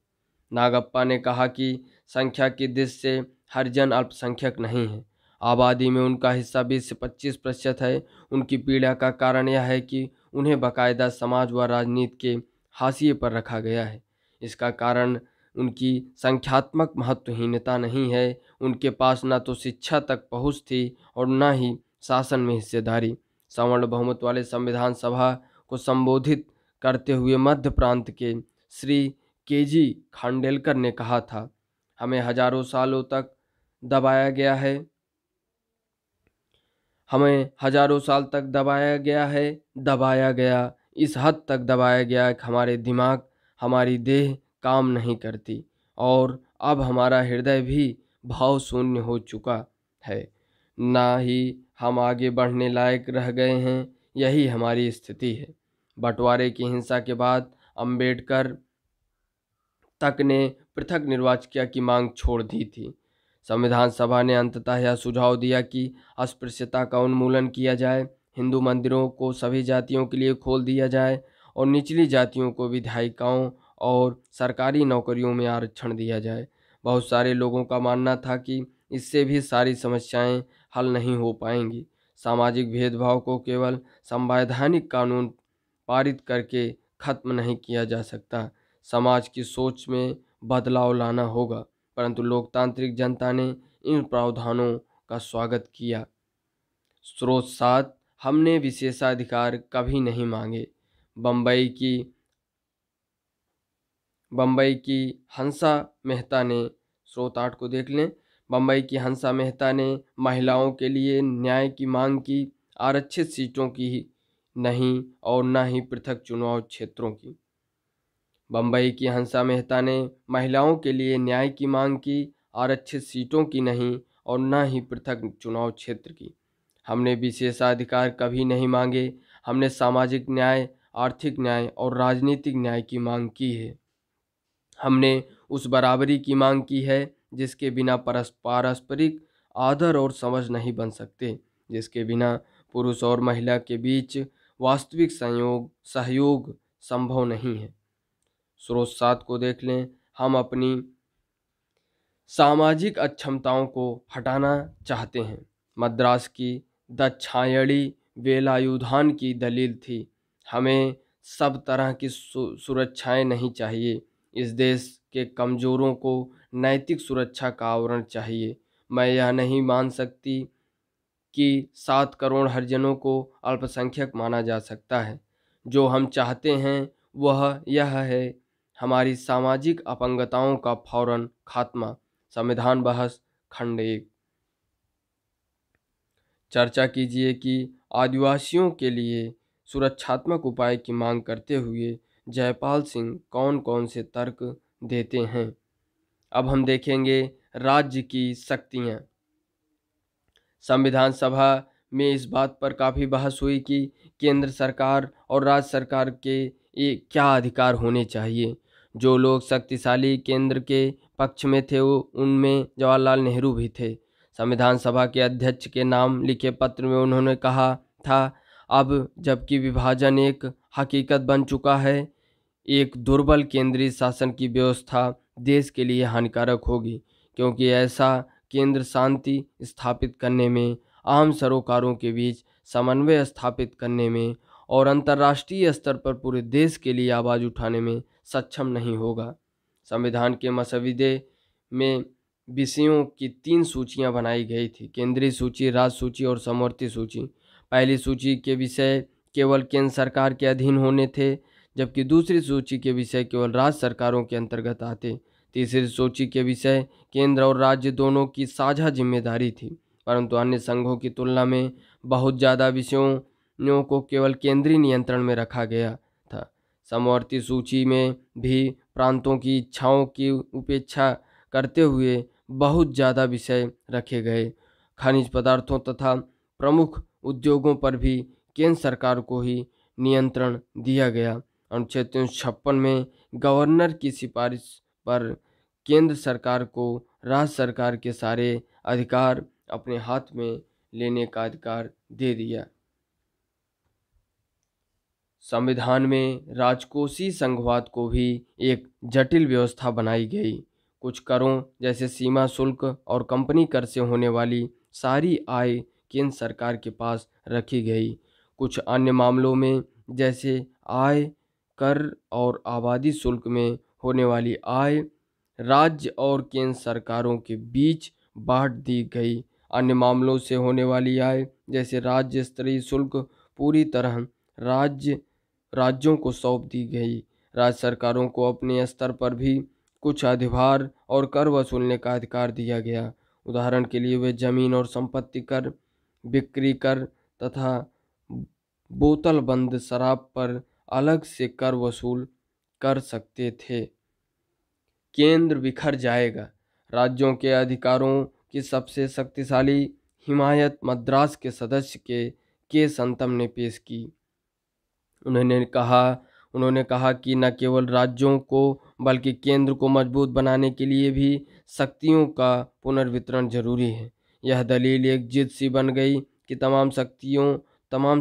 S1: नागप्पा ने कहा कि संख्या की दृष्टि से हरिजन अल्पसंख्यक नहीं है। आबादी में उनका हिस्सा 20 से 25% है। उनकी पीड़ा का कारण यह है कि उन्हें बाकायदा समाज व राजनीति के हाशिए पर रखा गया है। इसका कारण उनकी संख्यात्मक महत्वहीनता नहीं है, उनके पास न तो शिक्षा तक पहुंच थी और न ही शासन में हिस्सेदारी। सवर्ण बहुमत वाले संविधान सभा को संबोधित करते हुए मध्य प्रांत के श्री केजी खांडेलकर ने कहा था, हमें हजारों सालों तक दबाया गया है, हमें हजारों साल तक दबाया गया, इस हद तक दबाया गया कि हमारे दिमाग, हमारी देह काम नहीं करती और अब हमारा हृदय भी भाव शून्य हो चुका है। ना ही हम आगे बढ़ने लायक रह गए हैं, यही हमारी स्थिति है। बंटवारे की हिंसा के बाद अंबेडकर तक ने पृथक निर्वाचिका की मांग छोड़ दी थी। संविधान सभा ने अंततः यह सुझाव दिया कि अस्पृश्यता का उन्मूलन किया जाए, हिंदू मंदिरों को सभी जातियों के लिए खोल दिया जाए और निचली जातियों को विधायिकाओं और सरकारी नौकरियों में आरक्षण दिया जाए। बहुत सारे लोगों का मानना था कि इससे भी सारी समस्याएं हल नहीं हो पाएंगी। सामाजिक भेदभाव को केवल संवैधानिक कानून पारित करके खत्म नहीं किया जा सकता। समाज की सोच में बदलाव लाना होगा, परंतु लोकतांत्रिक जनता ने इन प्रावधानों का स्वागत किया। स्रोत 7, हमने विशेषाधिकार कभी नहीं मांगे। बम्बई की हंसा मेहता ने, स्रोत 8 को देख लें। बम्बई की हंसा मेहता ने महिलाओं के लिए न्याय की मांग की, आरक्षित सीटों की नहीं और न ही पृथक चुनाव क्षेत्रों की। बम्बई की हंसा मेहता ने महिलाओं के लिए न्याय की मांग की, आरक्षित सीटों की नहीं और न ही पृथक चुनाव क्षेत्र की। हमने विशेषाधिकार कभी नहीं मांगे, हमने सामाजिक न्याय, आर्थिक न्याय और राजनीतिक न्याय की मांग की है। हमने उस बराबरी की मांग की है जिसके बिना पारस्परिक आदर और समझ नहीं बन सकते, जिसके बिना पुरुष और महिला के बीच वास्तविक सहयोग संभव नहीं है। स्रोत 7 को देख लें। हम अपनी सामाजिक अक्षमताओं को हटाना चाहते हैं। मद्रास की दाक्षायणी वेलायुधान की दलील थी, हमें सब तरह की सुरक्षाएं नहीं चाहिए, इस देश के कमजोरों को नैतिक सुरक्षा का आवरण चाहिए। मैं यह नहीं मान सकती कि 7 करोड़ हरिजनों को अल्पसंख्यक माना जा सकता है। जो हम चाहते हैं वह यह है, हमारी सामाजिक अपंगताओं का फौरन खात्मा। संविधान बहस खंड 1। चर्चा कीजिए कि आदिवासियों के लिए सुरक्षात्मक उपाय की मांग करते हुए जयपाल सिंह कौन कौन से तर्क देते हैं। अब हम देखेंगे राज्य की शक्तियाँ। संविधान सभा में इस बात पर काफ़ी बहस हुई कि केंद्र सरकार और राज्य सरकार के क्या अधिकार होने चाहिए। जो लोग शक्तिशाली केंद्र के पक्ष में थे उनमें जवाहरलाल नेहरू भी थे। संविधान सभा के अध्यक्ष के नाम लिखे पत्र में उन्होंने कहा था, अब जबकि विभाजन एक हकीकत बन चुका है, एक दुर्बल केंद्रीय शासन की व्यवस्था देश के लिए हानिकारक होगी, क्योंकि ऐसा केंद्र शांति स्थापित करने में, आम सरोकारों के बीच समन्वय स्थापित करने में और अंतर्राष्ट्रीय स्तर पर पूरे देश के लिए आवाज़ उठाने में सक्षम नहीं होगा। संविधान के मसौदे में विषयों की 3 सूचियां बनाई गई थी: केंद्रीय सूची, राज्य सूची और समवर्ती सूची। पहली सूची के विषय केवल केंद्र सरकार के अधीन होने थे, जबकि दूसरी सूची के विषय केवल राज्य सरकारों के अंतर्गत आते। तीसरी सूची के विषय केंद्र और राज्य दोनों की साझा जिम्मेदारी थी, परंतु अन्य संघों की तुलना में बहुत ज़्यादा विषयों को केवल केंद्रीय नियंत्रण में रखा गया था। समवर्ती सूची में भी प्रांतों की इच्छाओं की उपेक्षा करते हुए बहुत ज़्यादा विषय रखे गए। खनिज पदार्थों तथा प्रमुख उद्योगों पर भी केंद्र सरकार को ही नियंत्रण दिया गया। अनुच्छेद 356 में गवर्नर की सिफारिश पर केंद्र सरकार को राज्य सरकार के सारे अधिकार अपने हाथ में लेने का अधिकार दे दिया। संविधान में राजकोषीय संघवाद को भी एक जटिल व्यवस्था बनाई गई। कुछ करों जैसे सीमा शुल्क और कंपनी कर से होने वाली सारी आय केंद्र सरकार के पास रखी गई। कुछ अन्य मामलों में जैसे आय कर और आबादी शुल्क में होने वाली आय राज्य और केंद्र सरकारों के बीच बांट दी गई। अन्य मामलों से होने वाली आय जैसे राज्य स्तरीय शुल्क पूरी तरह राज्यों को सौंप दी गई। राज्य सरकारों को अपने स्तर पर भी कुछ अधिभार और कर वसूलने का अधिकार दिया गया। उदाहरण के लिए वे जमीन और संपत्ति कर, बिक्री कर तथा बोतल बंद शराब पर अलग से कर वसूल कर सकते थे। केंद्र बिखर जाएगा। राज्यों के अधिकारों की सबसे शक्तिशाली हिमायत मद्रास के सदस्य के संतम ने पेश की। उन्होंने कहा कि न केवल राज्यों को बल्कि केंद्र को मजबूत बनाने के लिए भी शक्तियों का पुनर्वितरण जरूरी है। यह दलील एक जिद सी बन गई कि तमाम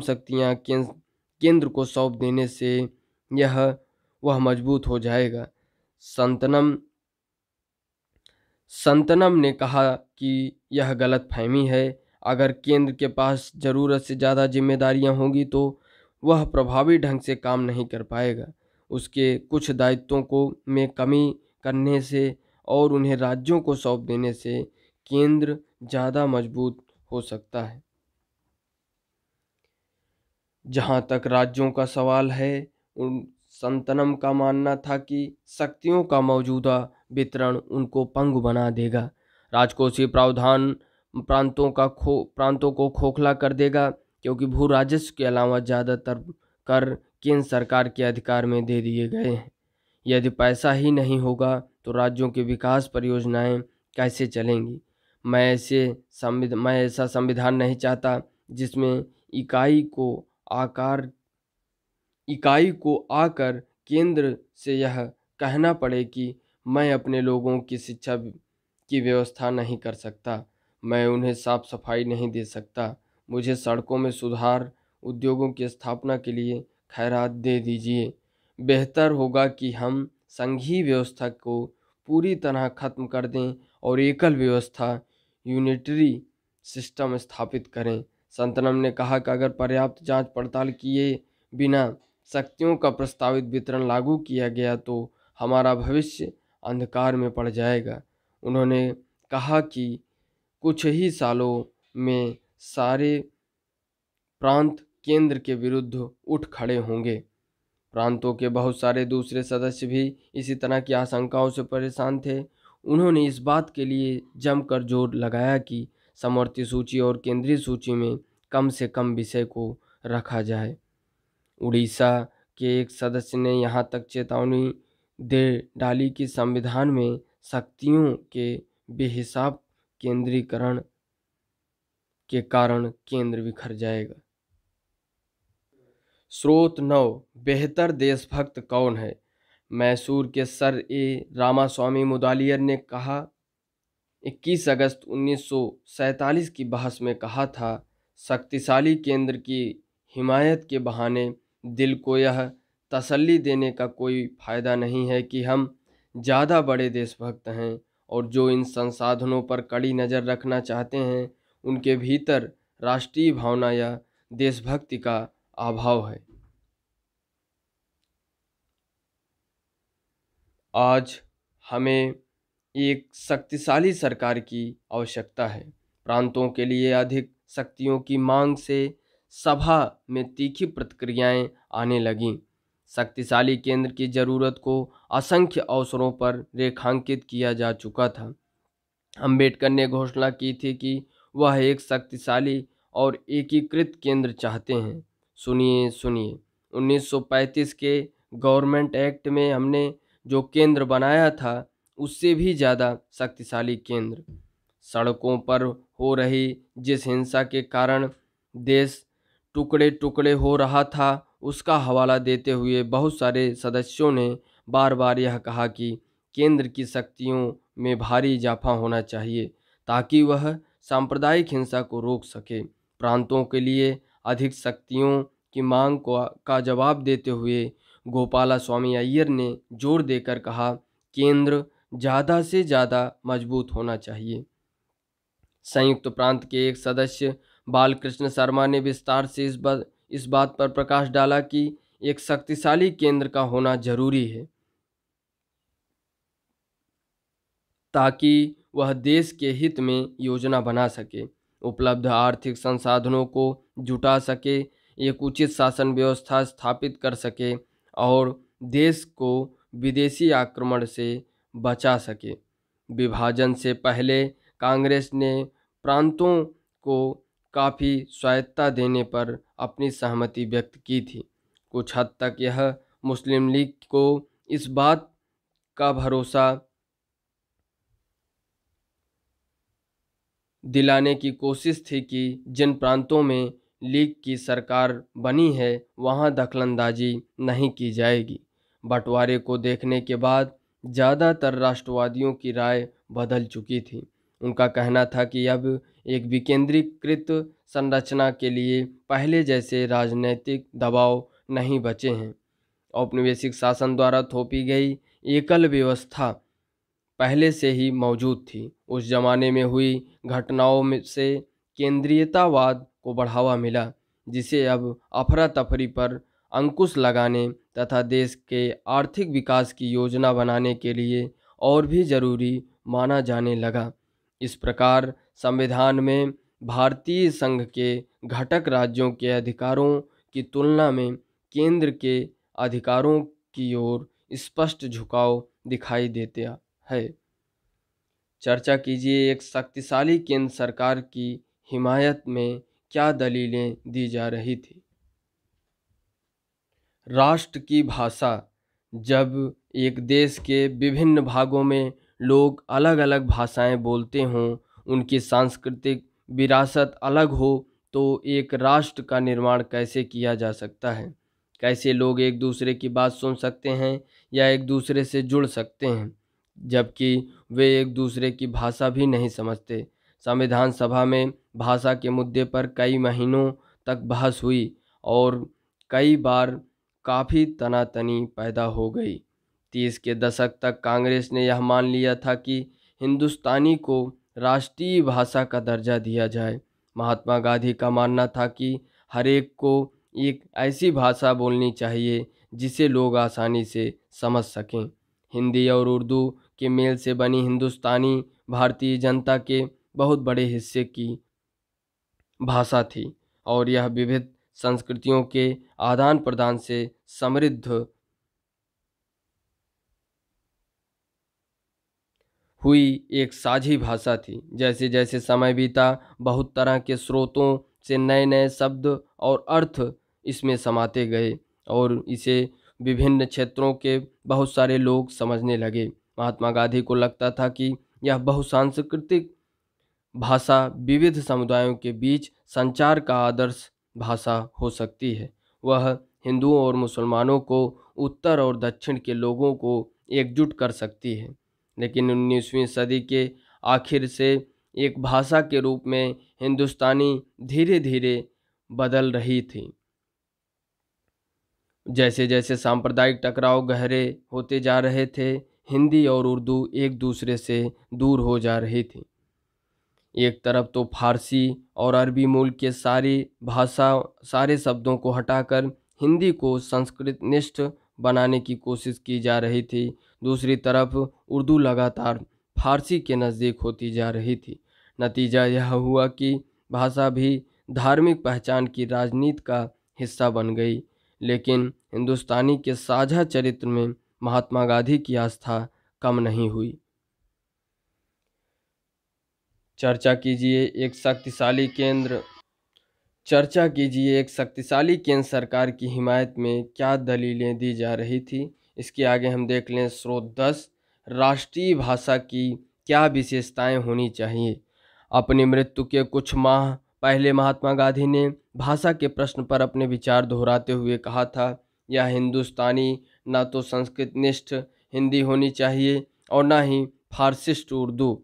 S1: शक्तियां केंद्र को सौंप देने से वह मजबूत हो जाएगा। संतनम ने कहा कि यह गलतफहमी है। अगर केंद्र के पास ज़रूरत से ज़्यादा जिम्मेदारियां होंगी तो वह प्रभावी ढंग से काम नहीं कर पाएगा। उसके कुछ दायित्वों में कमी करने से और उन्हें राज्यों को सौंप देने से केंद्र ज़्यादा मजबूत हो सकता है। जहाँ तक राज्यों का सवाल है, संतनम का मानना था कि शक्तियों का मौजूदा वितरण उनको पंगु बना देगा। राजकोषीय प्रावधान प्रांतों को खोखला कर देगा, क्योंकि भू राजस्व के अलावा ज़्यादातर कर केंद्र सरकार के अधिकार में दे दिए गए हैं। यदि पैसा ही नहीं होगा तो राज्यों की विकास परियोजनाएं कैसे चलेंगी? मैं ऐसा संविधान नहीं चाहता जिसमें इकाई को आकर केंद्र से यह कहना पड़े कि मैं अपने लोगों की शिक्षा की व्यवस्था नहीं कर सकता, मैं उन्हें साफ सफाई नहीं दे सकता, मुझे सड़कों में सुधार, उद्योगों की स्थापना के लिए खैरात दे दीजिए। बेहतर होगा कि हम संघीय व्यवस्था को पूरी तरह खत्म कर दें और एकल व्यवस्था यूनिटरी सिस्टम स्थापित करें। संतनम ने कहा कि अगर पर्याप्त जांच पड़ताल किए बिना शक्तियों का प्रस्तावित वितरण लागू किया गया तो हमारा भविष्य अंधकार में पड़ जाएगा। उन्होंने कहा कि कुछ ही सालों में सारे प्रांत केंद्र के विरुद्ध उठ खड़े होंगे। प्रांतों के बहुत सारे दूसरे सदस्य भी इसी तरह की आशंकाओं से परेशान थे। उन्होंने इस बात के लिए जमकर जोर लगाया कि समवर्ती सूची और केंद्रीय सूची में कम से कम विषय को रखा जाए। उड़ीसा के एक सदस्य ने यहाँ तक चेतावनी दे डाली कि संविधान में शक्तियों के बेहिसाब केंद्रीकरण के कारण केंद्र बिखर जाएगा। स्रोत 9, बेहतर देशभक्त कौन है? मैसूर के सर ए रामास्वामी मुदालियर ने कहा 21 अगस्त 1947 की बहस में कहा था, शक्तिशाली केंद्र की हिमायत के बहाने दिल को यह तसल्ली देने का कोई फायदा नहीं है कि हम ज़्यादा बड़े देशभक्त हैं, और जो इन संसाधनों पर कड़ी नज़र रखना चाहते हैं उनके भीतर राष्ट्रीय भावना या देशभक्ति का अभाव है। आज हमें एक शक्तिशाली सरकार की आवश्यकता है। प्रांतों के लिए अधिक शक्तियों की मांग से सभा में तीखी प्रतिक्रियाएं आने लगीं। शक्तिशाली केंद्र की जरूरत को असंख्य अवसरों पर रेखांकित किया जा चुका था। अंबेडकर ने घोषणा की थी कि वह एक शक्तिशाली और एकीकृत केंद्र चाहते हैं। सुनिए सुनिए, 1935 के गवर्नमेंट एक्ट में हमने जो केंद्र बनाया था उससे भी ज़्यादा शक्तिशाली केंद्र। सड़कों पर हो रही जिस हिंसा के कारण देश टुकड़े टुकड़े हो रहा था उसका हवाला देते हुए बहुत सारे सदस्यों ने बार बार यह कहा कि केंद्र की शक्तियों में भारी इजाफा होना चाहिए ताकि वह सांप्रदायिक हिंसा को रोक सके। प्रांतों के लिए अधिक शक्तियों की मांग का जवाब देते हुए गोपाला स्वामी अय्यर ने जोर देकर कहा, केंद्र ज़्यादा से ज़्यादा मजबूत होना चाहिए। संयुक्त प्रांत के एक सदस्य बालकृष्ण शर्मा ने विस्तार से इस बात पर प्रकाश डाला कि एक शक्तिशाली केंद्र का होना जरूरी है ताकि वह देश के हित में योजना बना सके, उपलब्ध आर्थिक संसाधनों को जुटा सके, एक उचित शासन व्यवस्था स्थापित कर सके और देश को विदेशी आक्रमण से बचा सके। विभाजन से पहले कांग्रेस ने प्रांतों को काफ़ी स्वायत्तता देने पर अपनी सहमति व्यक्त की थी। कुछ हद तक यह मुस्लिम लीग को इस बात का भरोसा दिलाने की कोशिश थी कि जिन प्रांतों में लीग की सरकार बनी है वहां दखलंदाजी नहीं की जाएगी। बंटवारे को देखने के बाद ज़्यादातर राष्ट्रवादियों की राय बदल चुकी थी। उनका कहना था कि अब एक विकेंद्रीकृत संरचना के लिए पहले जैसे राजनीतिक दबाव नहीं बचे हैं। औपनिवेशिक शासन द्वारा थोपी गई एकल व्यवस्था पहले से ही मौजूद थी। उस जमाने में हुई घटनाओं में से केंद्रीयतावाद को बढ़ावा मिला, जिसे अब अफरा तफरी पर अंकुश लगाने तथा देश के आर्थिक विकास की योजना बनाने के लिए और भी जरूरी माना जाने लगा। इस प्रकार संविधान में भारतीय संघ के घटक राज्यों के अधिकारों की तुलना में केंद्र के अधिकारों की ओर स्पष्ट झुकाव दिखाई देता है। चर्चा कीजिए, एक शक्तिशाली केंद्र सरकार की हिमायत में क्या दलीलें दी जा रही थी। राष्ट्र की भाषा। जब एक देश के विभिन्न भागों में लोग अलग अलग भाषाएं बोलते हों, उनकी सांस्कृतिक विरासत अलग हो, तो एक राष्ट्र का निर्माण कैसे किया जा सकता है? कैसे लोग एक दूसरे की बात सुन सकते हैं या एक दूसरे से जुड़ सकते हैं जबकि वे एक दूसरे की भाषा भी नहीं समझते? संविधान सभा में भाषा के मुद्दे पर कई महीनों तक बहस हुई और कई बार काफ़ी तनातनी पैदा हो गई। 30 के दशक तक कांग्रेस ने यह मान लिया था कि हिंदुस्तानी को राष्ट्रीय भाषा का दर्जा दिया जाए। महात्मा गांधी का मानना था कि हर एक को एक ऐसी भाषा बोलनी चाहिए जिसे लोग आसानी से समझ सकें। हिंदी और उर्दू के मेल से बनी हिंदुस्तानी भारतीय जनता के बहुत बड़े हिस्से की भाषा थी और यह विविध संस्कृतियों के आदान प्रदान से समृद्ध हुई एक साझी भाषा थी। जैसे जैसे समय बीता, बहुत तरह के स्रोतों से नए नए शब्द और अर्थ इसमें समाते गए और इसे विभिन्न क्षेत्रों के बहुत सारे लोग समझने लगे। महात्मा गांधी को लगता था कि यह बहुसांस्कृतिक भाषा विविध समुदायों के बीच संचार का आदर्श भाषा हो सकती है। वह हिंदुओं और मुसलमानों को, उत्तर और दक्षिण के लोगों को एकजुट कर सकती है। लेकिन 19वीं सदी के आखिर से एक भाषा के रूप में हिंदुस्तानी धीरे धीरे बदल रही थी। जैसे जैसे सांप्रदायिक टकराव गहरे होते जा रहे थे, हिंदी और उर्दू एक दूसरे से दूर हो जा रही थी। एक तरफ तो फारसी और अरबी मूल के सारे शब्दों को हटाकर हिंदी को संस्कृत निष्ठ बनाने की कोशिश की जा रही थी। दूसरी तरफ उर्दू लगातार फारसी के नज़दीक होती जा रही थी। नतीजा यह हुआ कि भाषा भी धार्मिक पहचान की राजनीति का हिस्सा बन गई। लेकिन हिंदुस्तानी के साझा चरित्र में महात्मा गांधी की आस्था कम नहीं हुई। चर्चा कीजिए एक शक्तिशाली केंद्र सरकार की हिमायत में क्या दलीलें दी जा रही थी। इसके आगे हम देख लें स्रोत 10, राष्ट्रीय भाषा की क्या विशेषताएं होनी चाहिए। अपनी मृत्यु के कुछ माह पहले महात्मा गांधी ने भाषा के प्रश्न पर अपने विचार दोहराते हुए कहा था, यह हिंदुस्तानी न तो संस्कृतनिष्ठ हिंदी होनी चाहिए और न ही फारसिस्ट उर्दू।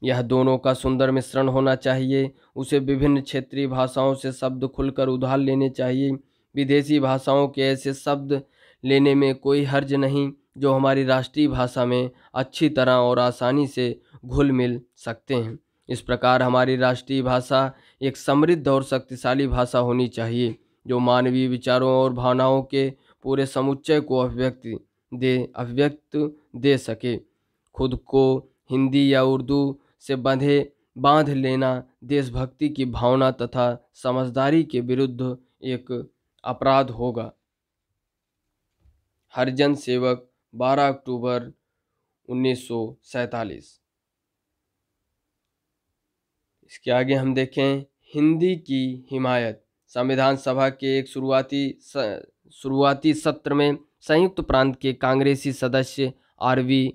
S1: यह दोनों का सुंदर मिश्रण होना चाहिए। उसे विभिन्न क्षेत्रीय भाषाओं से शब्द खुलकर उधार लेने चाहिए। विदेशी भाषाओं के ऐसे शब्द लेने में कोई हर्ज नहीं जो हमारी राष्ट्रीय भाषा में अच्छी तरह और आसानी से घुल मिल सकते हैं। इस प्रकार हमारी राष्ट्रीय भाषा एक समृद्ध और शक्तिशाली भाषा होनी चाहिए जो मानवीय विचारों और भावनाओं के पूरे समुच्चय को अभिव्यक्त दे सके। खुद को हिंदी या उर्दू से बांध लेना देशभक्ति की भावना तथा समझदारी के विरुद्ध एक अपराध होगा। हरिजन सेवक 12 अक्टूबर 1947। इसके आगे हम देखें हिंदी की हिमायत। संविधान सभा के एक शुरुआती सत्र में संयुक्त प्रांत के कांग्रेसी सदस्य आरवी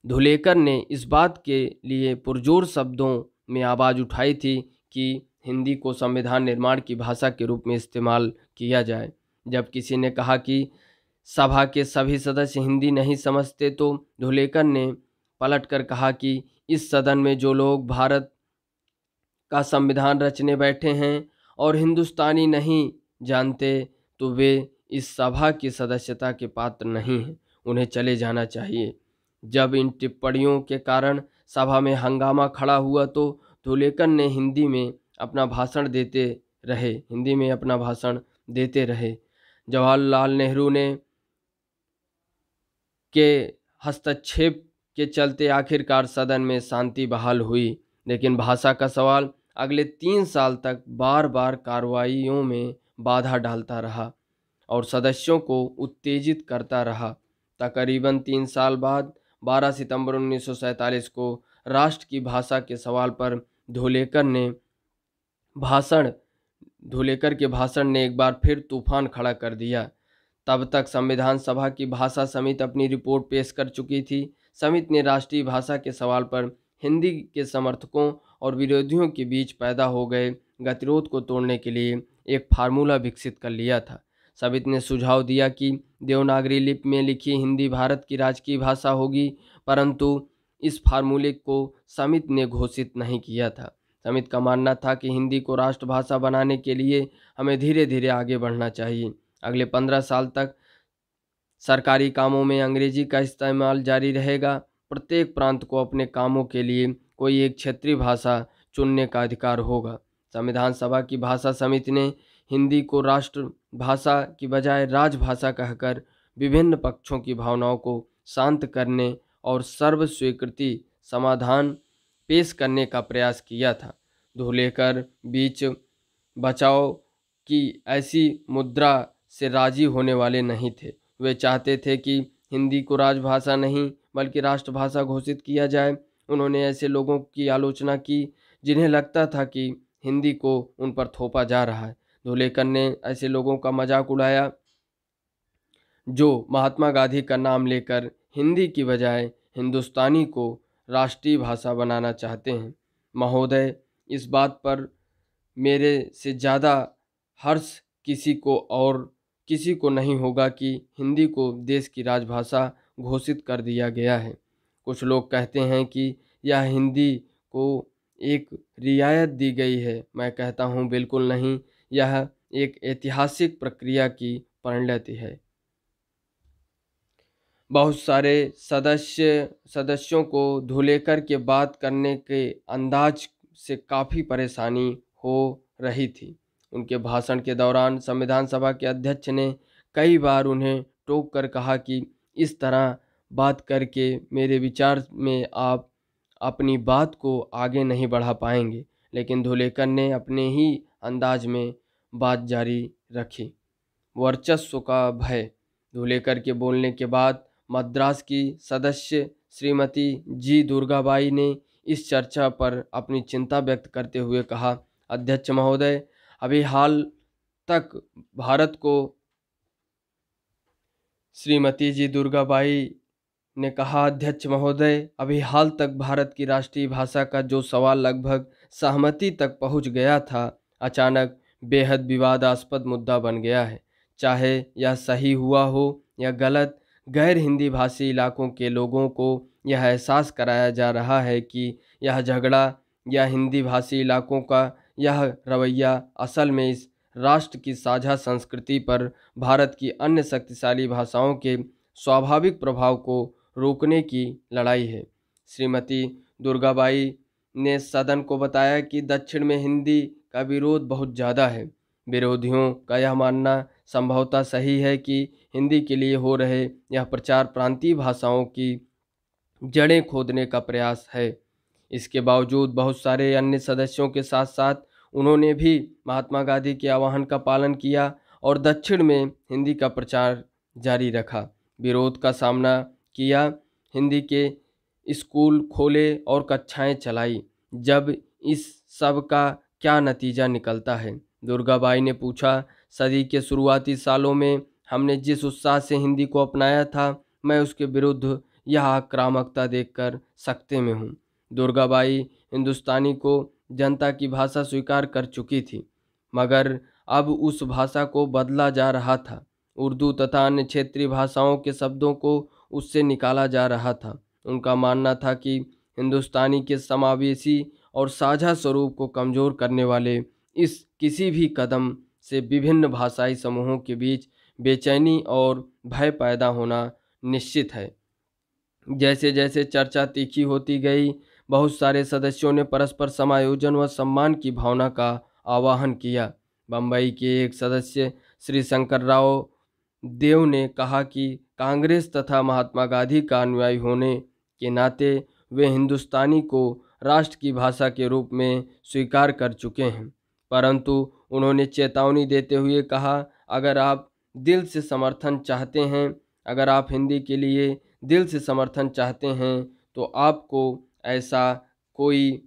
S1: धुलेकर ने इस बात के लिए पुरजोर शब्दों में आवाज़ उठाई थी कि हिंदी को संविधान निर्माण की भाषा के रूप में इस्तेमाल किया जाए। जब किसी ने कहा कि सभा के सभी सदस्य हिंदी नहीं समझते तो धुलेकर ने पलटकर कहा कि इस सदन में जो लोग भारत का संविधान रचने बैठे हैं और हिंदुस्तानी नहीं जानते तो वे इस सभा की सदस्यता के पात्र नहीं हैं, उन्हें चले जाना चाहिए। जब इन टिप्पणियों के कारण सभा में हंगामा खड़ा हुआ तो धुलेकर ने हिंदी में अपना भाषण देते रहे। जवाहरलाल नेहरू ने के हस्तक्षेप के चलते आखिरकार सदन में शांति बहाल हुई, लेकिन भाषा का सवाल अगले 3 साल तक बार बार कार्रवाइयों में बाधा डालता रहा और सदस्यों को उत्तेजित करता रहा। तकरीबन 3 साल बाद 12 सितंबर 1947 को राष्ट्र की भाषा के सवाल पर धुलेकर के भाषण ने एक बार फिर तूफान खड़ा कर दिया। तब तक संविधान सभा की भाषा समिति अपनी रिपोर्ट पेश कर चुकी थी। समिति ने राष्ट्रीय भाषा के सवाल पर हिंदी के समर्थकों और विरोधियों के बीच पैदा हो गए गतिरोध को तोड़ने के लिए एक फार्मूला विकसित कर लिया था। समिति ने सुझाव दिया कि देवनागरी लिपि में लिखी हिंदी भारत की राजकीय भाषा होगी, परंतु इस फार्मूले को समिति ने घोषित नहीं किया था। समिति का मानना था कि हिंदी को राष्ट्रभाषा बनाने के लिए हमें धीरे धीरे आगे बढ़ना चाहिए। अगले 15 साल तक सरकारी कामों में अंग्रेजी का इस्तेमाल जारी रहेगा। प्रत्येक प्रांत को अपने कामों के लिए कोई एक क्षेत्रीय भाषा चुनने का अधिकार होगा। संविधान सभा की भाषा समिति ने हिंदी को राष्ट्रभाषा की बजाय राजभाषा कहकर विभिन्न पक्षों की भावनाओं को शांत करने और सर्वस्वीकृति समाधान पेश करने का प्रयास किया था। धुलेकर बीच बचाव की ऐसी मुद्रा से राजी होने वाले नहीं थे। वे चाहते थे कि हिंदी को राजभाषा नहीं बल्कि राष्ट्रभाषा घोषित किया जाए। उन्होंने ऐसे लोगों की आलोचना की जिन्हें लगता था कि हिंदी को उन पर थोपा जा रहा है। धुलेकर ने ऐसे लोगों का मजाक उड़ाया जो महात्मा गांधी का नाम लेकर हिंदी की बजाय हिंदुस्तानी को राष्ट्रीय भाषा बनाना चाहते हैं। महोदय, इस बात पर मेरे से ज़्यादा हर्ष किसी को नहीं होगा कि हिंदी को देश की राजभाषा घोषित कर दिया गया है। कुछ लोग कहते हैं कि यह हिंदी को एक रियायत दी गई है। मैं कहता हूँ बिल्कुल नहीं, यह एक ऐतिहासिक प्रक्रिया की परिणति है। बहुत सारे सदस्यों को धुलेकर के बात करने के अंदाज से काफ़ी परेशानी हो रही थी। उनके भाषण के दौरान संविधान सभा के अध्यक्ष ने कई बार उन्हें टोक कर कहा कि इस तरह बात करके मेरे विचार में आप अपनी बात को आगे नहीं बढ़ा पाएंगे। लेकिन धुलेकर ने अपने ही अंदाज में बात जारी रखी। वर्चस्व का भय। धुलेकर के बोलने के बाद मद्रास की सदस्य श्रीमती जी दुर्गाबाई ने इस चर्चा पर अपनी चिंता व्यक्त करते हुए कहा, अध्यक्ष महोदय, अभी हाल तक भारत को श्रीमती जी दुर्गाबाई ने कहा, अध्यक्ष महोदय, अभी हाल तक भारत की राष्ट्रीय भाषा का जो सवाल लगभग सहमति तक पहुंच गया था, अचानक बेहद विवादास्पद मुद्दा बन गया है। चाहे यह सही हुआ हो या गलत, गैर हिंदी भाषी इलाकों के लोगों को यह एहसास कराया जा रहा है कि यह झगड़ा या हिंदी भाषी इलाकों का यह रवैया असल में इस राष्ट्र की साझा संस्कृति पर भारत की अन्य शक्तिशाली भाषाओं के स्वाभाविक प्रभाव को रोकने की लड़ाई है। श्रीमती दुर्गाबाई ने सदन को बताया कि दक्षिण में हिंदी का विरोध बहुत ज़्यादा है। विरोधियों का यह मानना संभवतः सही है कि हिंदी के लिए हो रहे यह प्रचार प्रांतीय भाषाओं की जड़ें खोदने का प्रयास है। इसके बावजूद बहुत सारे अन्य सदस्यों के साथ साथ उन्होंने भी महात्मा गांधी के आह्वान का पालन किया और दक्षिण में हिंदी का प्रचार जारी रखा। विरोध का सामना किया, हिंदी के स्कूल खोले और कक्षाएं चलाई। जब इस सब का क्या नतीजा निकलता है? दुर्गाबाई ने पूछा। सदी के शुरुआती सालों में हमने जिस उत्साह से हिंदी को अपनाया था, मैं उसके विरुद्ध यह आक्रामकता देखकर सकते में हूँ। दुर्गाबाई हिंदुस्तानी को जनता की भाषा स्वीकार कर चुकी थी, मगर अब उस भाषा को बदला जा रहा था। उर्दू तथा अन्य क्षेत्रीय भाषाओं के शब्दों को उससे निकाला जा रहा था। उनका मानना था कि हिंदुस्तानी के समावेशी और साझा स्वरूप को कमज़ोर करने वाले इस किसी भी कदम से विभिन्न भाषाई समूहों के बीच बेचैनी और भय पैदा होना निश्चित है। जैसे जैसे चर्चा तीखी होती गई, बहुत सारे सदस्यों ने परस्पर समायोजन व सम्मान की भावना का आह्वान किया। बम्बई के एक सदस्य श्री शंकर राव देव ने कहा कि कांग्रेस तथा महात्मा गांधी का अनुयायी होने के नाते वे हिंदुस्तानी को राष्ट्र की भाषा के रूप में स्वीकार कर चुके हैं, परंतु उन्होंने चेतावनी देते हुए कहा, अगर आप दिल से समर्थन चाहते हैं, अगर आप हिंदी के लिए दिल से समर्थन चाहते हैं, तो आपको ऐसा कोई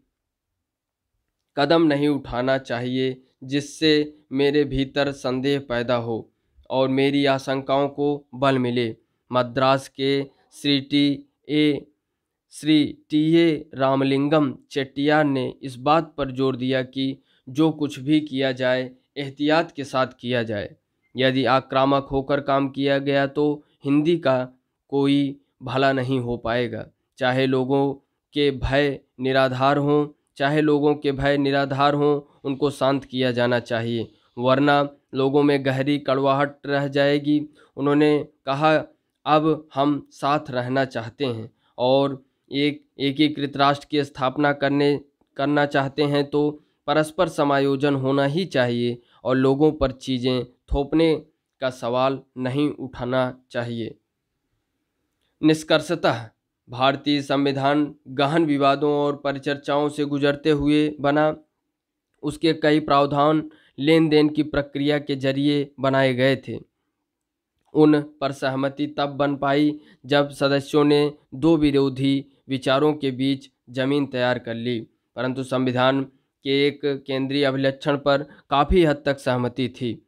S1: कदम नहीं उठाना चाहिए जिससे मेरे भीतर संदेह पैदा हो और मेरी आशंकाओं को बल मिले। मद्रास के श्री टी ए रामलिंगम चेट्टियार ने इस बात पर जोर दिया कि जो कुछ भी किया जाए एहतियात के साथ किया जाए। यदि आक्रामक होकर काम किया गया तो हिंदी का कोई भला नहीं हो पाएगा। चाहे लोगों के भय निराधार हों, उनको शांत किया जाना चाहिए, वरना लोगों में गहरी कड़वाहट रह जाएगी। उन्होंने कहा, अब हम साथ रहना चाहते हैं और एक एकीकृत राष्ट्र की स्थापना करना चाहते हैं, तो परस्पर समायोजन होना ही चाहिए और लोगों पर चीज़ें थोपने का सवाल नहीं उठाना चाहिए। निष्कर्षतः भारतीय संविधान गहन विवादों और परिचर्चाओं से गुजरते हुए बना। उसके कई प्रावधान लेन देन की प्रक्रिया के जरिए बनाए गए थे। उन पर सहमति तब बन पाई जब सदस्यों ने दो विरोधी विचारों के बीच जमीन तैयार कर ली, परंतु संविधान के एक केंद्रीय अभिलक्षण पर काफ़ी हद तक सहमति थी।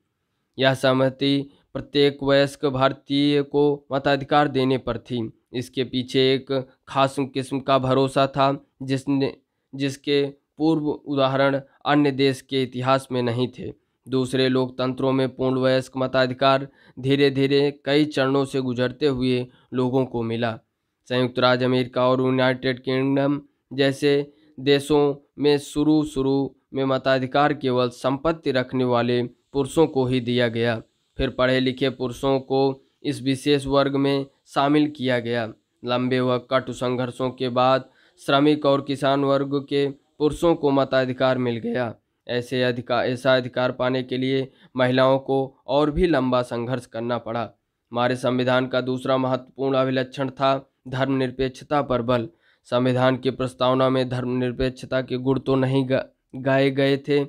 S1: यह सहमति प्रत्येक वयस्क भारतीय को मताधिकार देने पर थी। इसके पीछे एक खास किस्म का भरोसा था जिसके पूर्व उदाहरण अन्य देश के इतिहास में नहीं थे। दूसरे लोकतंत्रों में पूर्ण वयस्क मताधिकार धीरे धीरे कई चरणों से गुजरते हुए लोगों को मिला। संयुक्त राज्य अमेरिका और यूनाइटेड किंगडम जैसे देशों में शुरू में मताधिकार केवल संपत्ति रखने वाले पुरुषों को ही दिया गया। फिर पढ़े लिखे पुरुषों को इस विशेष वर्ग में शामिल किया गया। लंबे व कटु संघर्षों के बाद श्रमिक और किसान वर्ग के पुरुषों को मताधिकार मिल गया। ऐसा अधिकार पाने के लिए महिलाओं को और भी लंबा संघर्ष करना पड़ा। हमारे संविधान का दूसरा महत्वपूर्ण अभिलक्षण था धर्मनिरपेक्षता पर बल। संविधान की प्रस्तावना में धर्मनिरपेक्षता के गुण तो नहीं गाए गए थे,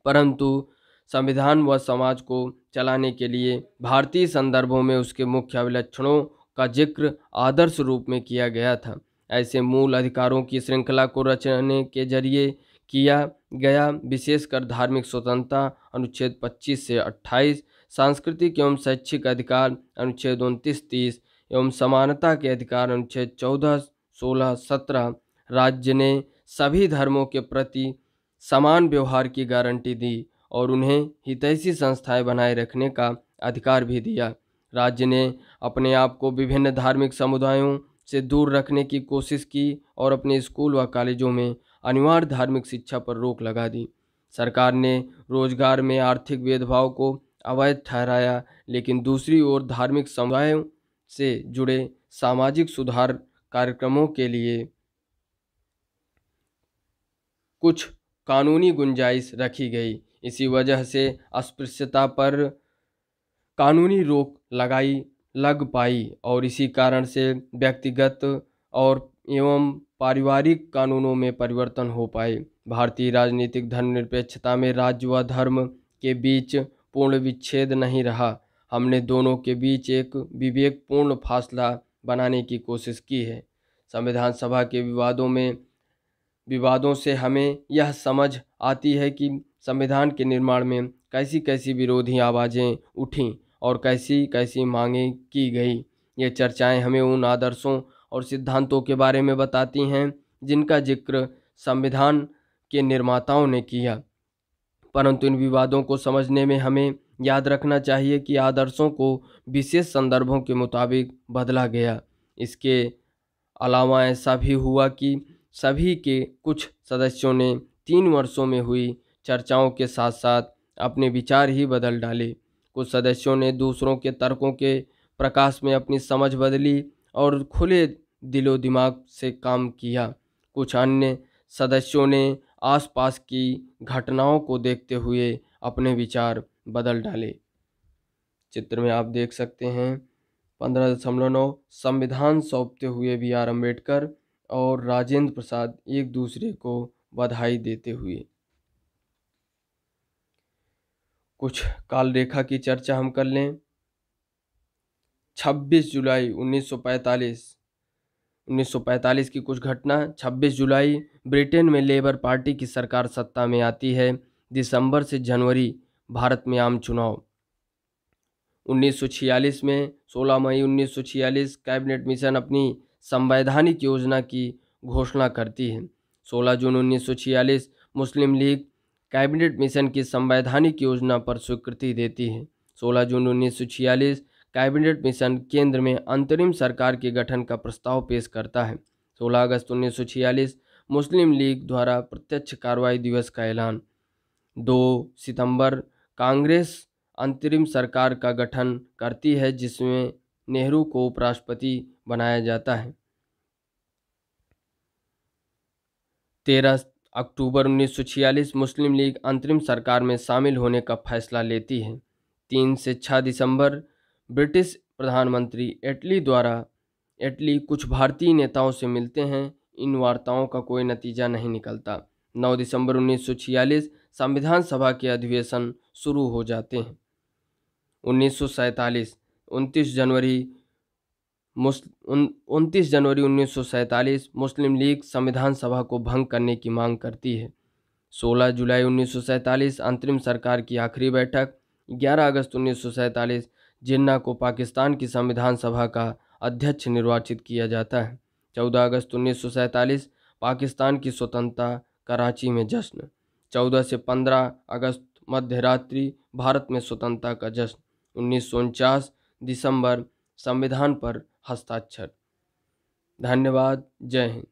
S1: परंतु संविधान व समाज को चलाने के लिए भारतीय संदर्भों में उसके मुख्य अभिलक्षणों का जिक्र आदर्श रूप में किया गया था। ऐसे मूल अधिकारों की श्रृंखला को रचने के जरिए किया गया, विशेषकर धार्मिक स्वतंत्रता अनुच्छेद 25 से 28, सांस्कृतिक एवं शैक्षिक अधिकार अनुच्छेद 29-30 एवं समानता के अधिकार अनुच्छेद 14, 16, 17 राज्य ने सभी धर्मों के प्रति समान व्यवहार की गारंटी दी और उन्हें हितैषी संस्थाएं बनाए रखने का अधिकार भी दिया। राज्य ने अपने आप को विभिन्न धार्मिक समुदायों से दूर रखने की कोशिश की और अपने स्कूल व कॉलेजों में अनिवार्य धार्मिक शिक्षा पर रोक लगा दी। सरकार ने रोजगार में आर्थिक भेदभाव को अवैध ठहराया, लेकिन दूसरी ओर धार्मिक समुदायों से जुड़े सामाजिक सुधार कार्यक्रमों के लिए कुछ कानूनी गुंजाइश रखी गई। इसी वजह से अस्पृश्यता पर कानूनी रोक लग पाई और इसी कारण से व्यक्तिगत और एवं पारिवारिक कानूनों में परिवर्तन हो पाए। भारतीय राजनीतिक धर्मनिरपेक्षता में राज्य व धर्म के बीच पूर्ण विच्छेद नहीं रहा। हमने दोनों के बीच एक विवेकपूर्ण फासला बनाने की कोशिश की है। संविधान सभा के विवादों से हमें यह समझ आती है कि संविधान के निर्माण में कैसी कैसी विरोधी आवाज़ें उठीं और कैसी कैसी मांगें की गई। ये चर्चाएं हमें उन आदर्शों और सिद्धांतों के बारे में बताती हैं जिनका जिक्र संविधान के निर्माताओं ने किया, परंतु इन विवादों को समझने में हमें याद रखना चाहिए कि आदर्शों को विशेष संदर्भों के मुताबिक बदला गया। इसके अलावा ऐसा भी हुआ कि सभी के कुछ सदस्यों ने 3 वर्षों में हुई चर्चाओं के साथ साथ अपने विचार ही बदल डाले। कुछ सदस्यों ने दूसरों के तर्कों के प्रकाश में अपनी समझ बदली और खुले दिलो दिमाग से काम किया। कुछ अन्य सदस्यों ने आसपास की घटनाओं को देखते हुए अपने विचार बदल डाले। चित्र में आप देख सकते हैं 15.9 संविधान सौंपते हुए BR अम्बेडकर और राजेंद्र प्रसाद एक दूसरे को बधाई देते हुए। कुछ काल रेखा की चर्चा हम कर लें। 26 जुलाई 1945 की कुछ घटना। 26 जुलाई ब्रिटेन में लेबर पार्टी की सरकार सत्ता में आती है। दिसंबर से जनवरी भारत में आम चुनाव। 1946 में 16 मई 1946 कैबिनेट मिशन अपनी संवैधानिक योजना की घोषणा करती है। 16 जून 1946 मुस्लिम लीग कैबिनेट मिशन की संवैधानिक योजना पर स्वीकृति देती है। 16 जून 1946 कैबिनेट मिशन केंद्र में अंतरिम सरकार के गठन का प्रस्ताव पेश करता है। 16 अगस्त 1946 मुस्लिम लीग द्वारा प्रत्यक्ष कार्रवाई दिवस का ऐलान। 2 सितंबर कांग्रेस अंतरिम सरकार का गठन करती है जिसमें नेहरू को उपराष्ट्रपति बनाया जाता है। 13 अक्टूबर 1946 मुस्लिम लीग अंतरिम सरकार में शामिल होने का फैसला लेती है। 3 से 6 दिसंबर ब्रिटिश प्रधानमंत्री एटली कुछ भारतीय नेताओं से मिलते हैं। इन वार्ताओं का कोई नतीजा नहीं निकलता। 9 दिसंबर 1946 संविधान सभा के अधिवेशन शुरू हो जाते हैं। 1947 29 जनवरी 1947 मुस्लिम लीग संविधान सभा को भंग करने की मांग करती है। 16 जुलाई 1947 अंतरिम सरकार की आखिरी बैठक। 11 अगस्त 1947 जिन्ना को पाकिस्तान की संविधान सभा का अध्यक्ष निर्वाचित किया जाता है। 14 अगस्त 1947 पाकिस्तान की स्वतंत्रता, कराची में जश्न। 14 से 15 अगस्त मध्य रात्रि भारत में स्वतंत्रता का जश्न। 1949 दिसंबर संविधान पर हस्ताक्षर। धन्यवाद। जय हिंद।